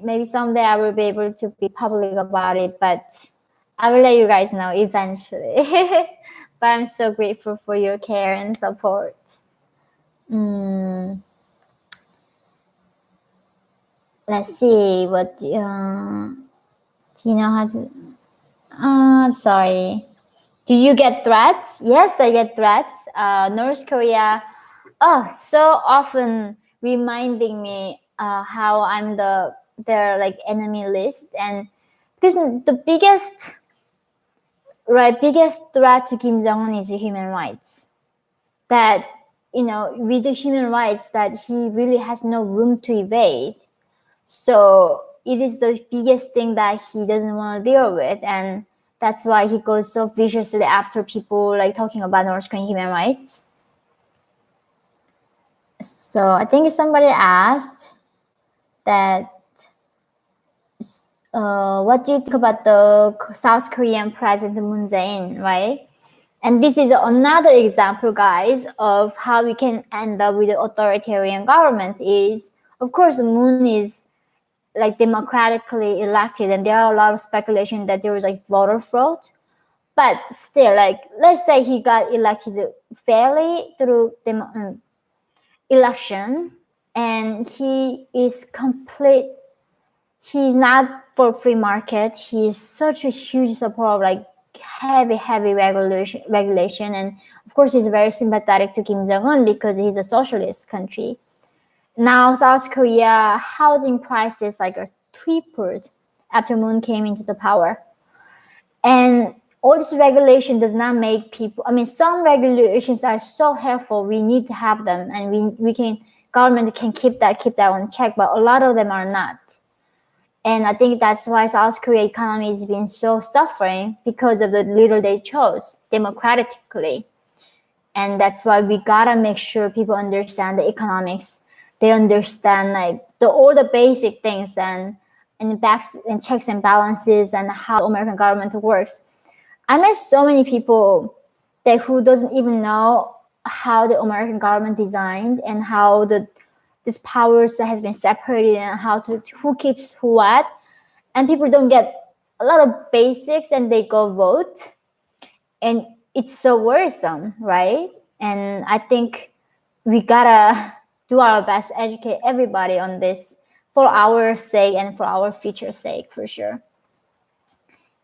maybe someday I will be able to be public about it, but I will let you guys know eventually. But I'm so grateful for your care and support. Let's see what do you know how to sorry. Do you get threats? Yes, I get threats. North Korea, so often reminding me how I'm their like enemy list, and because the biggest threat to Kim Jong Un is human rights. That with the human rights, that he really has no room to evade. So it is the biggest thing that he doesn't want to deal with, and that's why he goes so viciously after people like talking about North Korean human rights. So I think somebody asked that, what do you think about the South Korean President Munzein, right? And this is another example, guys, of how we can end up with an authoritarian government. Is, of course, Moon is like democratically elected, and there are a lot of speculation that there was like voter fraud. But still, like, let's say he got elected fairly through election, and he's not for free market. He is such a huge supporter of like heavy regulation, and of course he's very sympathetic to Kim Jong-un because he's a socialist country. Now South Korea housing prices like are tripled after Moon came into the power, and all this regulation does not make people. I mean, some regulations are so helpful. We need to have them, and government can keep that on check. But a lot of them are not, and I think that's why South Korea economy has been so suffering because of the leader they chose democratically, and that's why we gotta make sure people understand the economics. They understand like all the basic things and checks and balances and how the American government works. I met so many people who doesn't even know how the American government designed and how this powers has been separated and who keeps what, and people don't get a lot of basics and they go vote, and it's so worrisome, right? And I think we gotta do our best, educate everybody on this for our sake and for our future sake, for sure.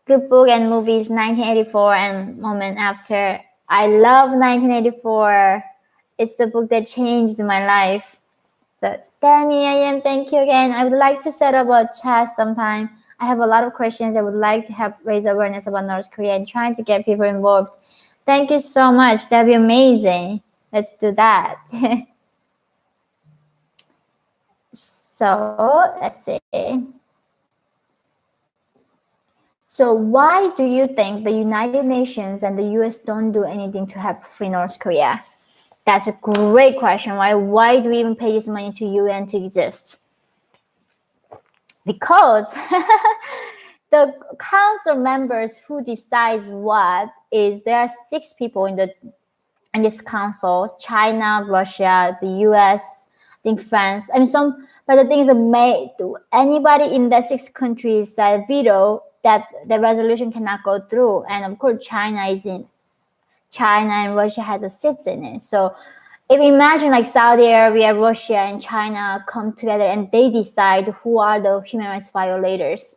Good book and movies, 1984 and Moment After. I love 1984. It's the book that changed my life. So, Danny, thank you again. I would like to set up a chat sometime. I have a lot of questions. I would like to help raise awareness about North Korea and trying to get people involved. Thank you so much. That'd be amazing. Let's do that. So, let's see. So why do you think the United Nations and the US don't do anything to help free North Korea? That's a great question, right? Why do we even pay this money to UN to exist? Because the council members who decides there are 6 people in this council: China, Russia, the US, I think France. But the thing is, anybody in that 6 countries that veto that the resolution cannot go through, and of course China and Russia has a seat in it. So if you imagine like Saudi Arabia, Russia, and China come together and they decide who are the human rights violators,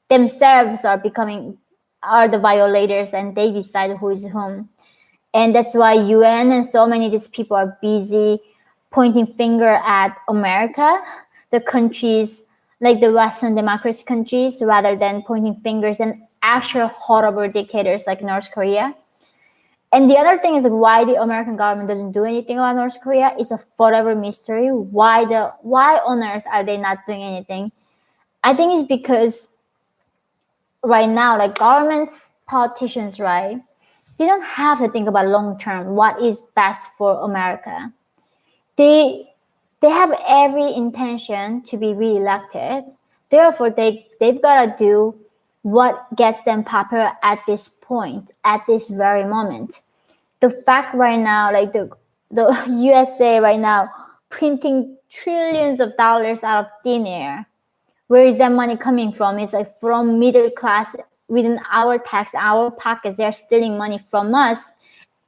themselves are the violators, and they decide who is whom. And that's why UN and so many of these people are busy pointing finger at America, the countries like the Western democracy countries, rather than pointing fingers and actual horrible dictators like North Korea. And the other thing is like why the American government doesn't do anything about North Korea. It's a forever mystery. Why on earth are they not doing anything? I think it's because right now, like governments, politicians, right? They don't have to think about long term what is best for America. They have every intention to be reelected. Therefore, they've got to do what gets them popular at this point, at this very moment. The fact right now, like the USA right now printing trillions of dollars out of thin air. Where is that money coming from? It's like from middle class within our tax, our pockets. They're stealing money from us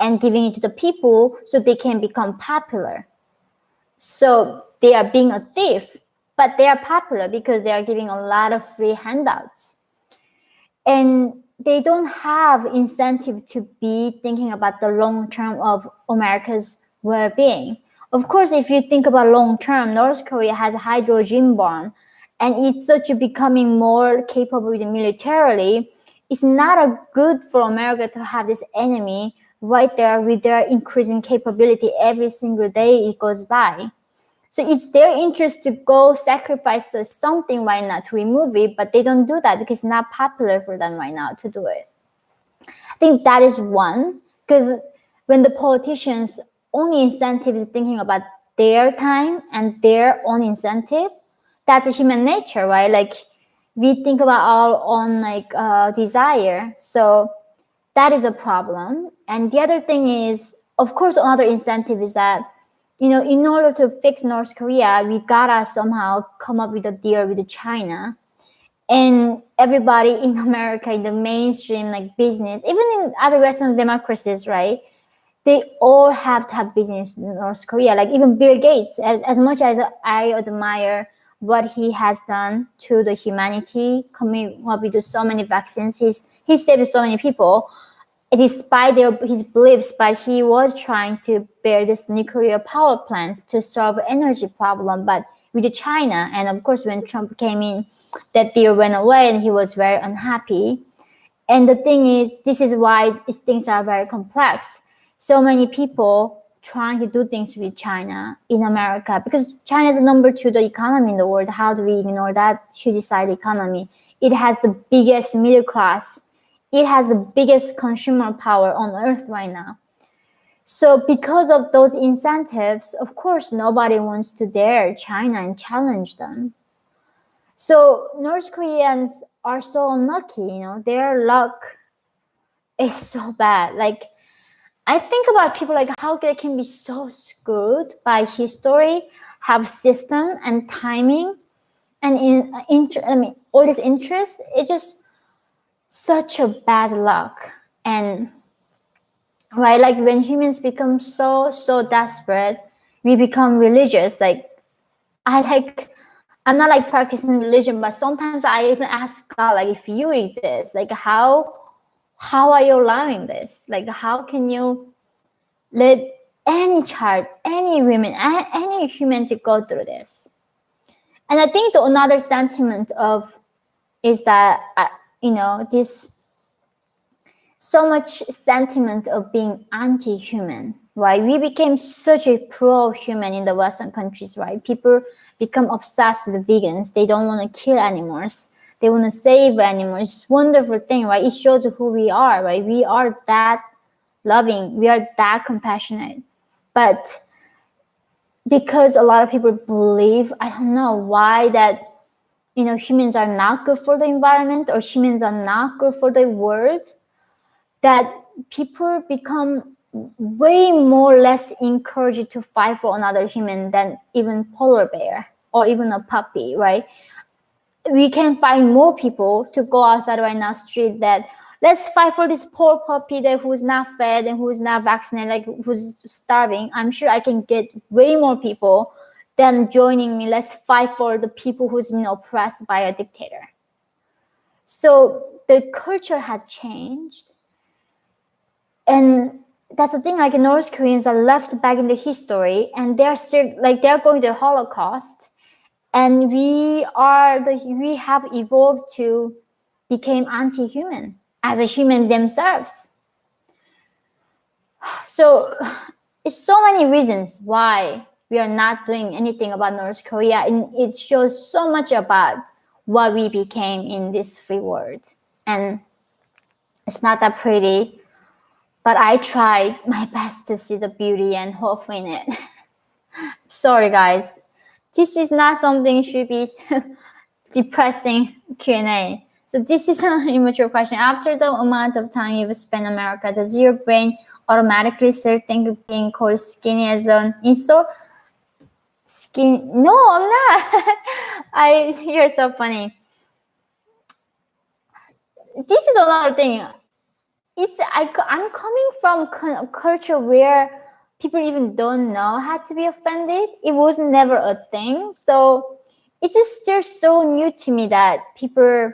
and giving it to the people so they can become popular. So they are being a thief, but they are popular because they are giving a lot of free handouts. And they don't have incentive to be thinking about the long term of America's well-being. Of course, if you think about long term, North Korea has a hydrogen bomb, and it's such a becoming more capable militarily. It's not a good for America to have this enemy right there with their increasing capability every single day it goes by. So it's their interest to go sacrifice something right now to remove it, but they don't do that because it's not popular for them right now to do it. I think that is one, because when the politicians' only incentive is thinking about their time and their own incentive, that's a human nature, right? Like we think about our own desire. So that is a problem. And the other thing is, of course, another incentive is that, in order to fix North Korea, we gotta somehow come up with a deal with China. And everybody in America, in the mainstream business, even in other Western democracies, right? They all have to have business in North Korea. Like even Bill Gates, as much as I admire what he has done to the humanity, coming up with so many vaccines, he saved so many people. Despite his beliefs, but he was trying to build this nuclear power plants to solve energy problem. But with China, and of course, when Trump came in, that deal went away, and he was very unhappy. And the thing is, this is why these things are very complex. So many people trying to do things with China in America, because China is the number 2 the economy in the world. How do we ignore that huge-sized economy? It has the biggest middle class. It has the biggest consumer power on earth right now. So because of those incentives, of course, nobody wants to dare China and challenge them. So North Koreans are so unlucky, their luck is so bad. Like, I think about people like how they can be so screwed by history, have system and timing, and all this interest. It's just such a bad luck. And right, like when humans become so desperate, we become religious. Like I'm not practicing religion, but sometimes I even ask God, like, if you exist, like how are you allowing this? Like, how can you let any child, any woman, any human to go through this? And I think another sentiment is that this so much sentiment of being anti-human, right? We became such a pro-human in the Western countries, right? People become obsessed with vegans. They don't want to kill animals. They want to save animals. It's a wonderful thing, right? It shows who we are, right? We are that loving. We are that compassionate. But because a lot of people believe, I don't know why, that humans are not good for the environment or humans are not good for the world, that people become way more less encouraged to fight for another human than even polar bear or even a puppy, right? We can find more people to go outside right now street that let's fight for this poor puppy that who's not fed and who's not vaccinated, like who's starving. I'm sure I can get way more people than joining me. Let's fight for the people who's been oppressed by a dictator. So the culture has changed. And that's the thing, like North Koreans are left back in the history, and they're still they're going to the Holocaust, and we have evolved to became anti-human as a human themselves. So it's so many reasons why we are not doing anything about North Korea, and it shows so much about what we became in this free world. And it's not that pretty, but I tried my best to see the beauty and hope in it. Sorry guys, this is not something should be depressing Q&A. So this is an immature question. After the amount of time you've spent in America, does your brain automatically start thinking being called skinny as an insult? Skin? No, I'm not. You're so funny. This is another thing. I'm coming from a culture where people even don't know how to be offended. It was never a thing. So it's just still so new to me that people,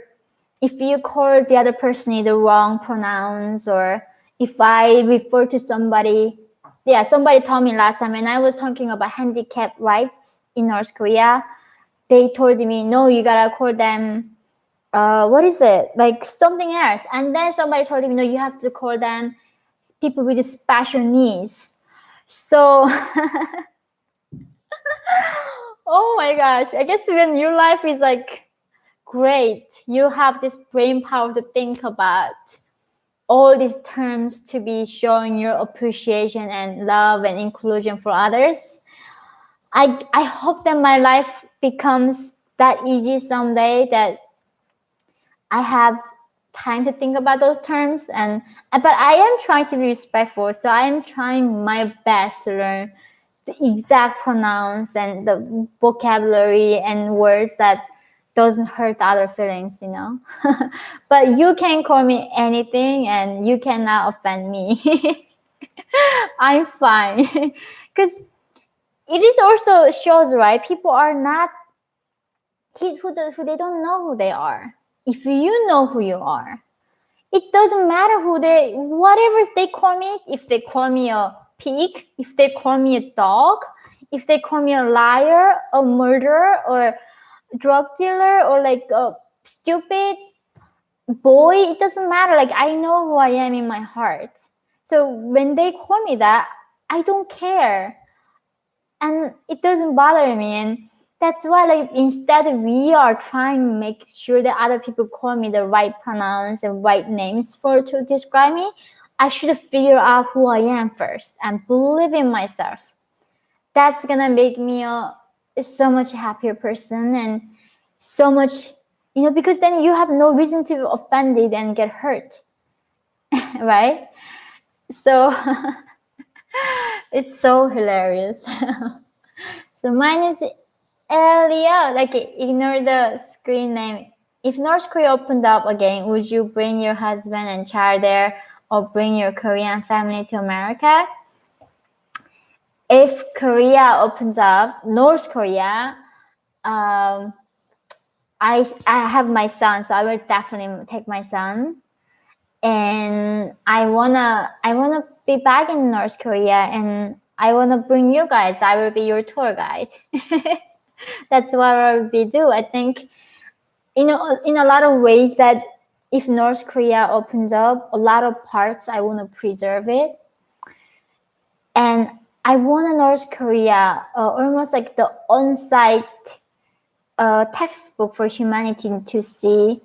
if you call the other person the wrong pronouns, or if I refer to somebody, somebody told me last time when I was talking about handicap rights in North Korea, they told me, no, you gotta call them, what is it? Like something else. And then somebody told me, no, you have to call them people with special needs. So, oh my gosh, I guess when your life is like great, you have this brain power to think about all these terms to be showing your appreciation and love and inclusion for others. I hope that my life becomes that easy someday, that I have time to think about those terms, but I am trying to be respectful, so I am trying my best to learn the exact pronouns and the vocabulary and words that doesn't hurt other feelings, But you can call me anything and you cannot offend me. I'm fine. Because it is also shows, right? People are not who they don't know who they are. If you know who you are, it doesn't matter whatever they call me. If they call me a pig, if they call me a dog, if they call me a liar, a murderer, or drug dealer, or like a stupid boy, it doesn't matter. Like, I know who I am in my heart. So when they call me that, I don't care. And it doesn't bother me. And that's why, like, instead we are trying to make sure that other people call me the right pronouns and right names to describe me, I should figure out who I am first and believe in myself. That's gonna make me a so much happier person, and so much, because then you have no reason to be offended and get hurt. Right? So it's so hilarious. So my name is Elia. Like, ignore the screen name. If North Korea opened up again, would you bring your husband and child there, or bring your Korean family to America? If Korea opens up, North Korea, I have my son, so I will definitely take my son. And I wanna be back in North Korea, and I wanna bring you guys. I will be your tour guide. That's what I will do. I think, in a lot of ways, that if North Korea opens up, a lot of parts I want to preserve it. And I want North Korea almost like the on-site textbook for humanity, to see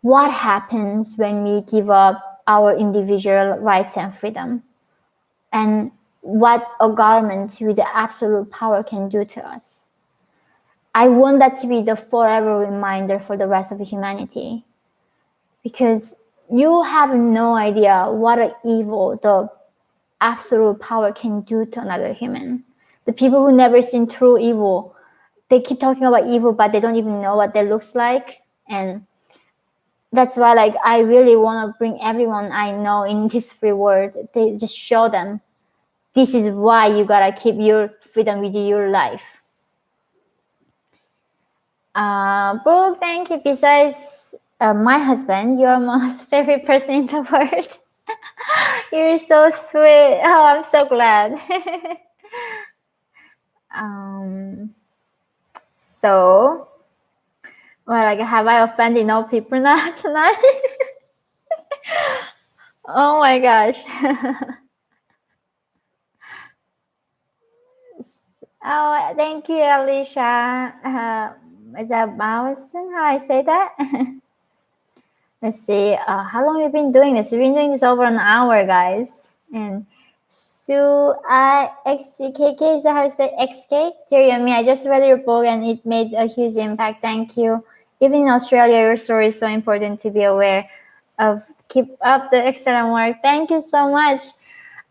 what happens when we give up our individual rights and freedom, and what a government with the absolute power can do to us. I want that to be the forever reminder for the rest of humanity, because you have no idea what an evil the absolute power can do to another human. The people who never seen true evil, they keep talking about evil, but they don't even know what that looks like. And that's why, like, I really want to bring everyone I know in this free world. They just show them, this is why you gotta keep your freedom with your life. Bro, thank you. Besides my husband, you're my most favorite person in the world. You're so sweet. Oh, I'm so glad. So Well, like, have I offended no people now tonight? Oh my gosh. Oh, thank you, Alicia. Is that Mawson? How I say that? Let's see. How long have you been doing this? We've been doing this over an hour, guys. And Sue XCKK, is that how you say XK? Dear Yeonmi, I just read your book and it made a huge impact. Thank you. Even in Australia, your story is so important to be aware of. Keep up the excellent work. Thank you so much.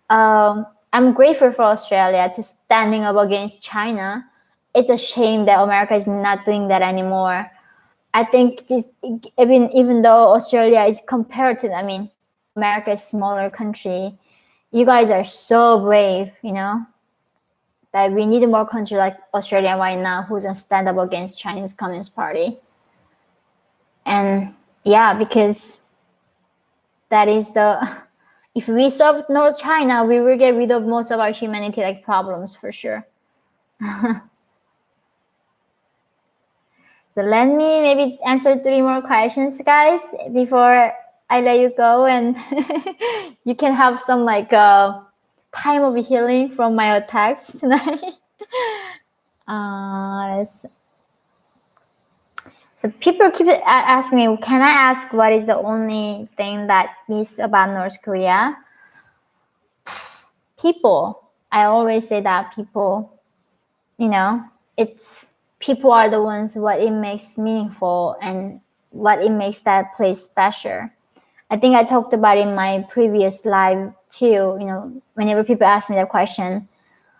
I'm grateful for Australia to standing up against China. It's a shame that America is not doing that anymore. I think this, even though Australia is compared to, I mean, America is a smaller country, you guys are so brave, you know, that we need more country like Australia right now who's gonna stand up against Chinese Communist Party. And yeah, because that is the, if we solve North China, we will get rid of most of our humanity like problems for sure. So let me maybe answer 3 more questions, guys, before I let you go, and you can have some like time of healing from my attacks tonight. So people keep asking me, can I ask what is the only thing that miss about North Korea? People. I always say that people, you know, it's people are the ones what it makes meaningful and what it makes that place special. I think I talked about in my previous live too, you know, whenever people ask me that question,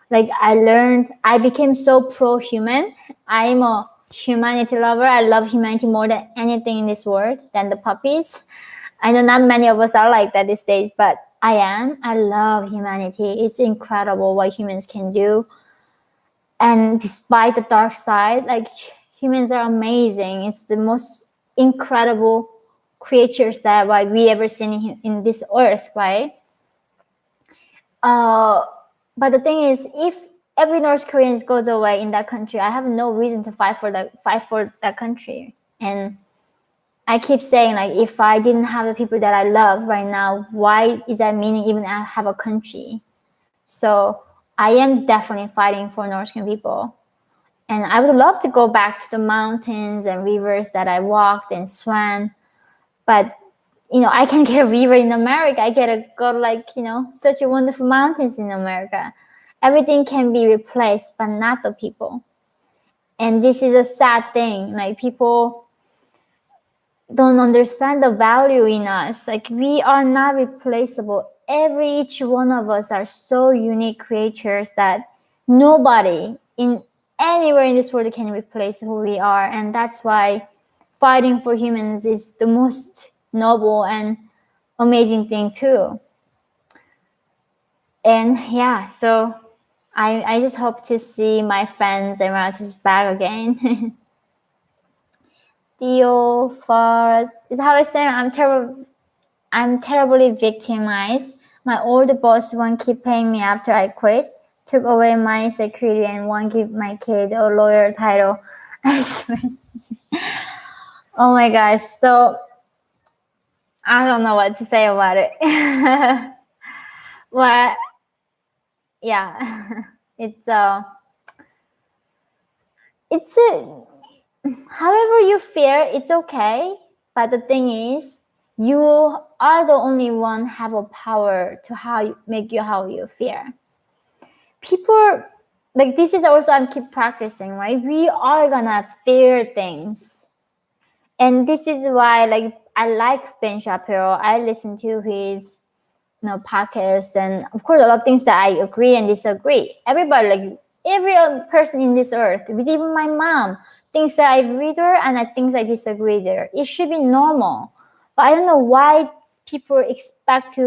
like I became so pro-human. I'm a humanity lover. I love humanity more than anything in this world, than the puppies. I know not many of us are like that these days, but I am. I love humanity. It's incredible what humans can do. And despite the dark side, like humans are amazing. It's the most incredible creatures that we ever seen in this earth, right? But the thing is, if every North Korean goes away in that country, I have no reason to fight for that country. And I keep saying, like, if I didn't have the people that I love right now, why is that meaning even I have a country? So I am definitely fighting for North Korean people. And I would love to go back to the mountains and rivers that I walked and swam. But, you know, I can get a river in America. I get to go to, like, you know, such a wonderful mountains in America. Everything can be replaced, but not the people. And this is a sad thing. Like, people don't understand the value in us. Like, we are not replaceable. Each one of us are so unique creatures that nobody in anywhere in this world can replace who we are. And that's why fighting for humans is the most noble and amazing thing too. And yeah, so I just hope to see my friends and relatives back again. Theo for is how I say I'm terribly victimized. My old boss won't keep paying me after I quit. Took away my security and won't give my kid a lawyer title. I swear. Oh my gosh. So I don't know what to say about it. Well, yeah. It's however you fear, it's okay. But the thing is, you are the only one have a power to make you how you fear. People, like, this is also I keep practicing, right? We are gonna fear things. And this is why, like, I like Ben Shapiro. I listen to his, you know, podcasts, and of course a lot of things that I agree and disagree. Everybody, like every person in this earth, even my mom, thinks that I agree with her and I think I disagree with her. It should be normal. But I don't know why people expect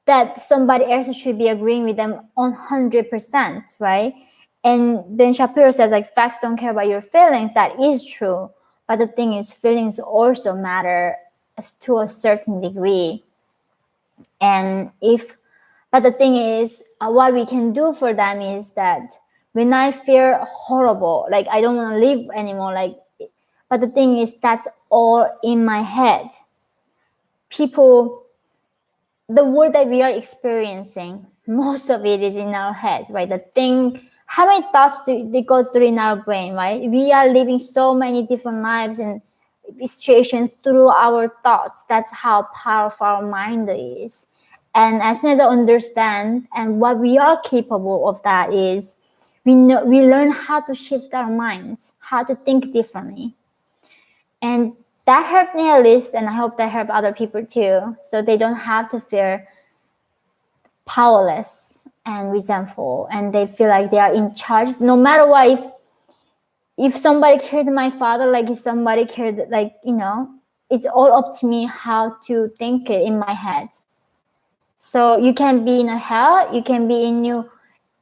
that somebody else should be agreeing with them 100%, right? And Ben Shapiro says, like, facts don't care about your feelings. That is true. But the thing is, feelings also matter to a certain degree. And but the thing is, what we can do for them is that when I feel horrible, like I don't want to live anymore, like But the thing is, that's all in my head. People, the world that we are experiencing, most of it is in our head, right? The thing, how many thoughts that goes through in our brain, right? We are living so many different lives and situations through our thoughts. That's how powerful our mind is. And as soon as I understand and what we are capable of, that is, we learn how to shift our minds, how to think differently. And that helped me at least, and I hope that helped other people too, so they don't have to feel powerless and resentful, and they feel like they are in charge. No matter what, if somebody killed my father, like if somebody killed, like, it's all up to me how to think it in my head. So you can be in a hell, you can be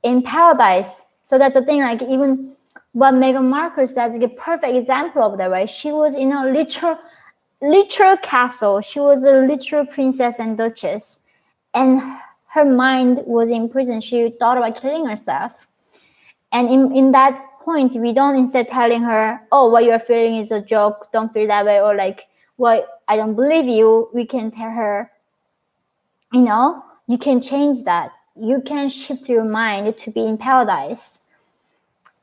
in paradise. So that's the thing, like even what Meghan Markle says is a perfect example of that, right? She was in a literal castle. She was a literal princess and duchess, and her mind was in prison. She thought about killing herself. And in that point, we don't, instead telling her, oh, what you're feeling is a joke, don't feel that way, or like, what, I don't believe you, we can tell her, you can change that. You can shift your mind to be in paradise.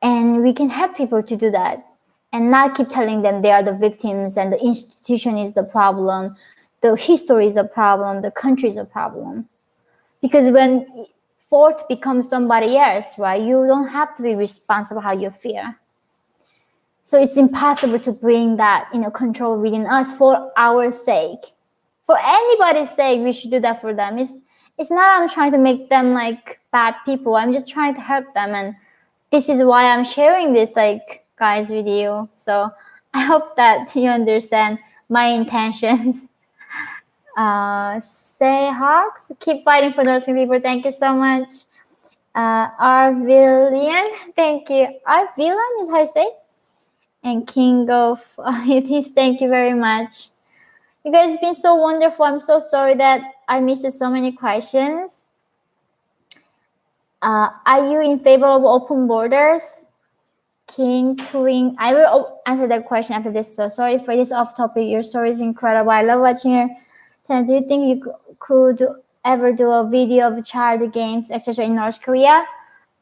And we can help people to do that and not keep telling them they are the victims and the institution is the problem, the history is a problem, the country is a problem. Because when fault becomes somebody else, right, you don't have to be responsible how you feel. So it's impossible to bring that, control within us for our sake. For anybody's sake, we should do that for them. It's not I'm trying to make them like bad people. I'm just trying to help them, and this is why I'm sharing this, like, guys, with you. So I hope that you understand my intentions. Say Hawks, keep fighting for those people. Thank you so much. Arvillian, thank you. Arvillian is how I say. And King of Youths, thank you very much. You guys have been so wonderful. I'm so sorry that I missed so many questions. Are you in favor of open borders? King Twing. I will answer that question after this. So sorry for this off topic. Your story is incredible. I love watching your channel. Do you think you could ever do a video of child games, etc. in North Korea?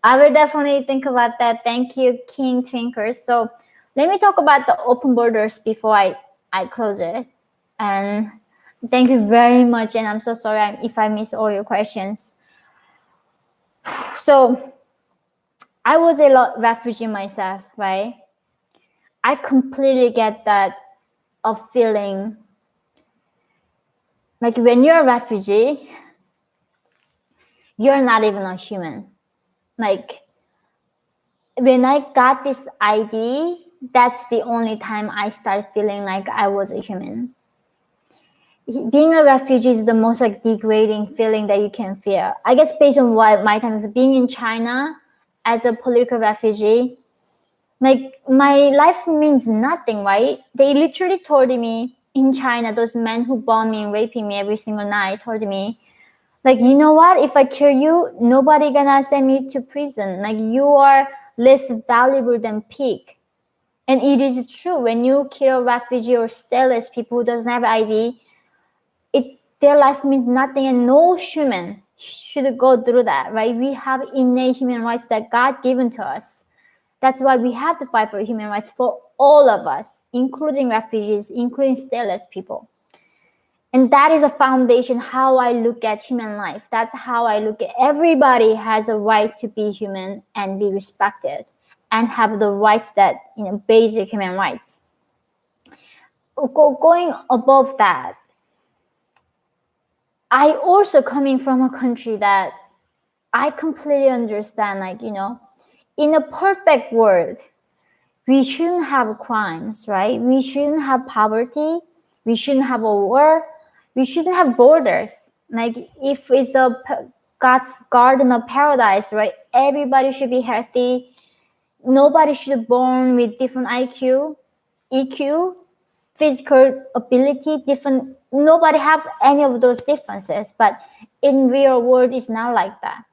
I will definitely think about that. Thank you, King Twinkers. So let me talk about the open borders before I close it. And thank you very much. And I'm so sorry if I miss all your questions. So I was a refugee myself, right? I completely get that of feeling like when you're a refugee, you're not even a human. Like when I got this ID, that's the only time I started feeling like I was a human. Being a refugee is the most like degrading feeling that you can feel. I guess based on what my time is being in China as a political refugee, like my life means nothing, right? They literally told me in China, those men who bomb me and raping me every single night told me, like, you know what? If I kill you, nobody gonna send me to prison. Like you are less valuable than pig. And it is true. When you kill a refugee or stateless people who doesn't have ID, their life means nothing, and no human should go through that, right? We have innate human rights that God given to us. That's why we have to fight for human rights for all of us, including refugees, including stateless people. And that is a foundation how I look at human life. That's how I look at everybody has a right to be human and be respected and have the rights that, basic human rights. Going above that, I also coming from a country that I completely understand, like, in a perfect world, we shouldn't have crimes, right? We shouldn't have poverty. We shouldn't have a war. We shouldn't have borders. Like if it's a God's garden of paradise, right? Everybody should be healthy. Nobody should be born with different IQ, EQ, physical ability, different. Nobody have any of those differences. But in real world, it's not like that.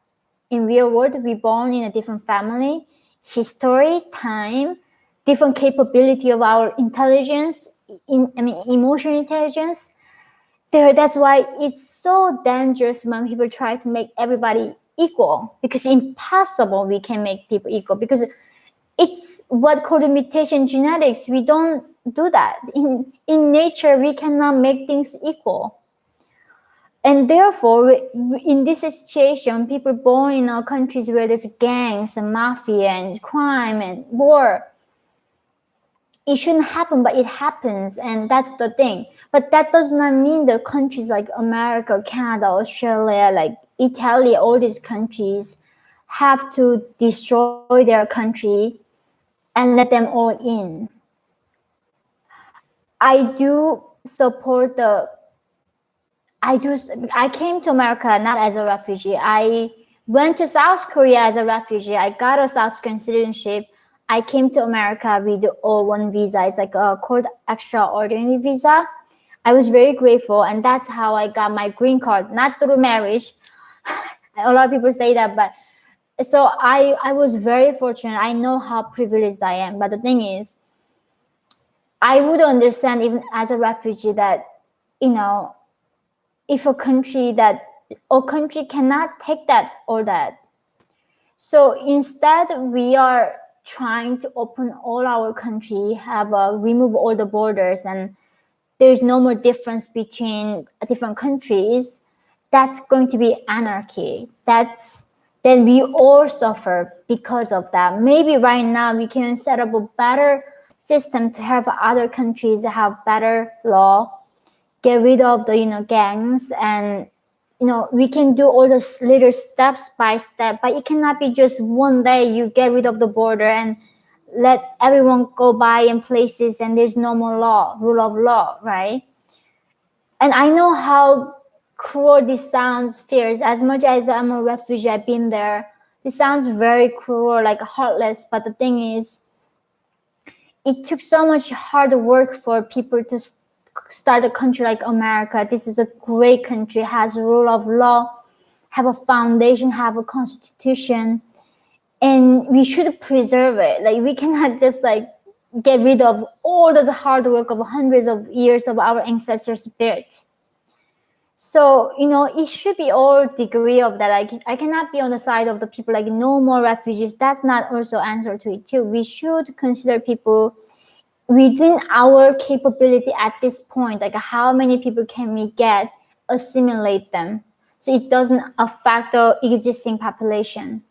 In real world, we born in a different family, history, time, different capability of our intelligence, emotional intelligence. That's why it's so dangerous when people try to make everybody equal, because it's impossible we can make people equal, because it's what called mutation genetics. We don't do that. In nature, we cannot make things equal. And therefore, in this situation, people born in countries where there's gangs and mafia and crime and war, it shouldn't happen, but it happens, and that's the thing. But that does not mean that countries like America, Canada, Australia, like Italy, all these countries have to destroy their country and let them all in. I came to America not as a refugee. I went to South Korea as a refugee. I got a South Korean citizenship. I came to America with the O1 visa. It's like called extraordinary visa. I was very grateful, and that's how I got my green card, not through marriage. A lot of people say that, but so I was very fortunate. I know how privileged I am, but the thing is, I would understand even as a refugee that, if a country cannot take that or that. So instead, we are trying to open all our country, remove all the borders, and there's no more difference between different countries. That's going to be anarchy. Then we all suffer because of that. Maybe right now we can set up a better system to have other countries have better law, get rid of the gangs, and we can do all those little steps by step, but it cannot be just one day you get rid of the border and let everyone go by in places and there's no more rule of law, right? And I know how cruel this sounds, fierce. As much as I'm a refugee, I've been there. This sounds very cruel, like heartless, but the thing is, it took so much hard work for people to start a country like America. This is a great country, has rule of law, have a foundation, have a constitution, and we should preserve it. Like, we cannot just get rid of all the hard work of hundreds of years of our ancestors built. So it should be all degree of that. I cannot be on the side of the people like no more refugees. That's not also answer to it too. We should consider people within our capability at this point, like how many people can we get, assimilate them, so it doesn't affect the existing population.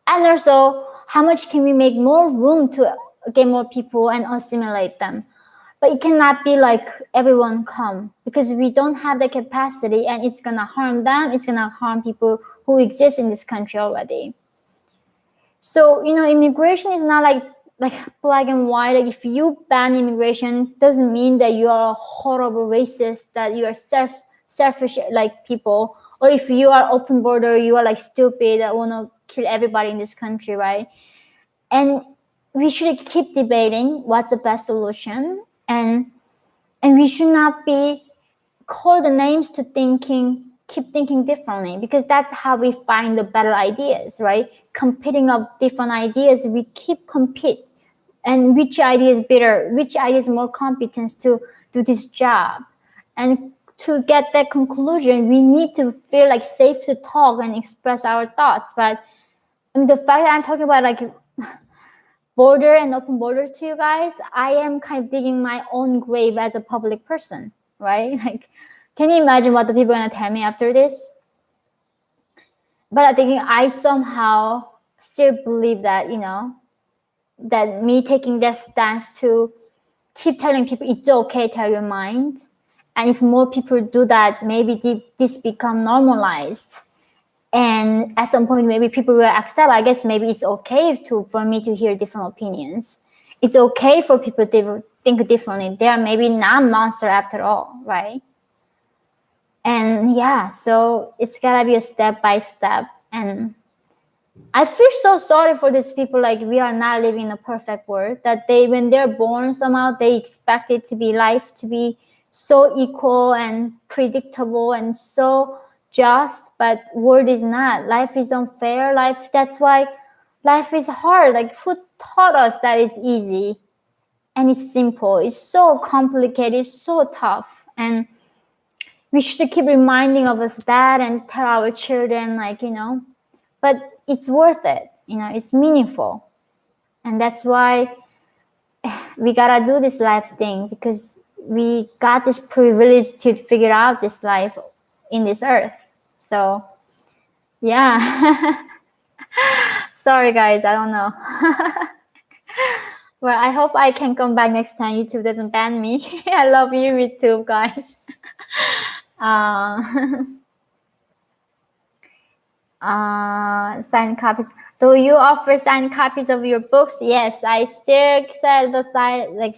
And also, how much can we make more room to get more people and assimilate them? But it cannot be like everyone come, because we don't have the capacity, and it's gonna harm them. It's gonna harm people who exist in this country already. So immigration is not like black and white. Like, if you ban immigration, doesn't mean that you are a horrible racist, that you are selfish like people, or if you are open border, you are like stupid that want to kill everybody in this country, right? And we should keep debating what's the best solution, and we should not be called the names to keep thinking differently, because that's how we find the better ideas, right? Competing of different ideas, we keep compete, and which idea is better, which idea is more competent to do this job. And to get that conclusion, we need to feel like safe to talk and express our thoughts. But the fact that I'm talking about like border and open borders to you guys, I am kind of digging my own grave as a public person, right? Like, can you imagine what the people are gonna tell me after this? But I think I somehow still believe that, that me taking that stance to keep telling people it's okay, tell your mind. And if more people do that, maybe this become normalized. And at some point, maybe people will accept, I guess maybe it's okay for me to hear different opinions. It's okay for people to think differently. They are maybe not monster after all, right? And yeah, so it's gotta be a step by step. And I feel so sorry for these people. Like, we are not living in a perfect world, that when they're born, somehow they expect it to be life to be so equal and predictable and so just, but world is not. Life is unfair. That's why life is hard. Like, who taught us that it's easy? and it's simple. It's so complicated, it's so tough, and we should keep reminding of us that and tell our children, like, but it's worth it, it's meaningful. And that's why we gotta do this life thing, because we got this privilege to figure out this life in this earth. So yeah. Sorry guys, I don't know. Well, I hope I can come back next time YouTube doesn't ban me. I love you, YouTube guys. Signed copies. Do you offer signed copies of your books? Yes, I still sell the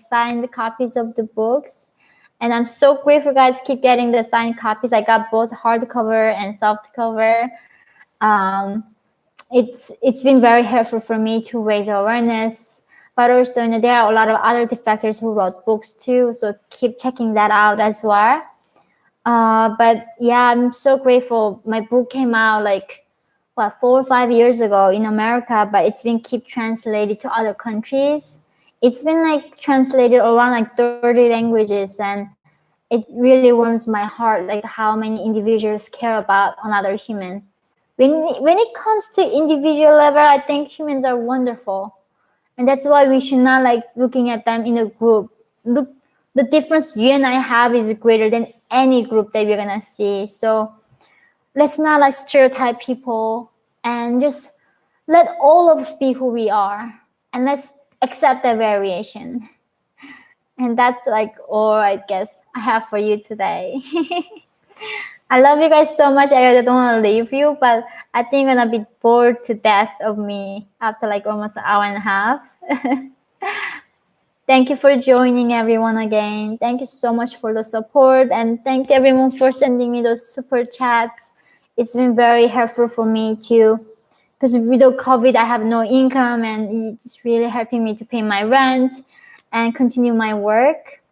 signed copies of the books, and I'm so grateful, guys. Keep getting the signed copies. I got both hardcover and softcover. It's been very helpful for me to raise awareness, but also there are a lot of other defectors who wrote books too. So keep checking that out as well. But yeah, I'm so grateful. My book came out 4 or 5 years ago in America, but it's been keep translated to other countries. It's been translated around 30 languages, and it really warms my heart, how many individuals care about another human. When it comes to individual level, I think humans are wonderful, and that's why we should not looking at them in a group. Look, the difference you and I have is greater than any group that we're gonna see. So let's not stereotype people, and just let all of us be who we are, and let's accept that variation. And that's all I guess I have for you today. I love you guys so much. I don't want to leave you, but I think you're gonna be bored to death of me after almost an hour and a half. Thank you for joining, everyone, again. Thank you so much for the support, and thank everyone for sending me those super chats. It's been very helpful for me too, because without COVID, I have no income, and it's really helping me to pay my rent and continue my work.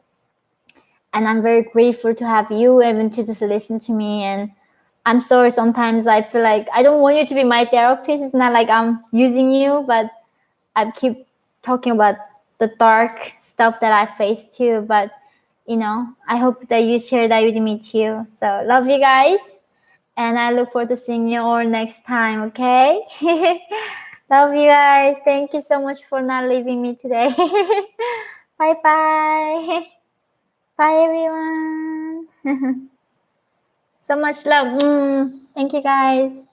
And I'm very grateful to have you even to just listen to me. And I'm sorry, sometimes I feel like I don't want you to be my therapist. It's not like I'm using you, but I keep talking about the dark stuff that I face too. But I hope that you share that with me too. So love you guys, and I look forward to seeing you all next time. Okay. Love you guys. Thank you so much for not leaving me today. Bye bye. Bye everyone. So much love. Thank you guys.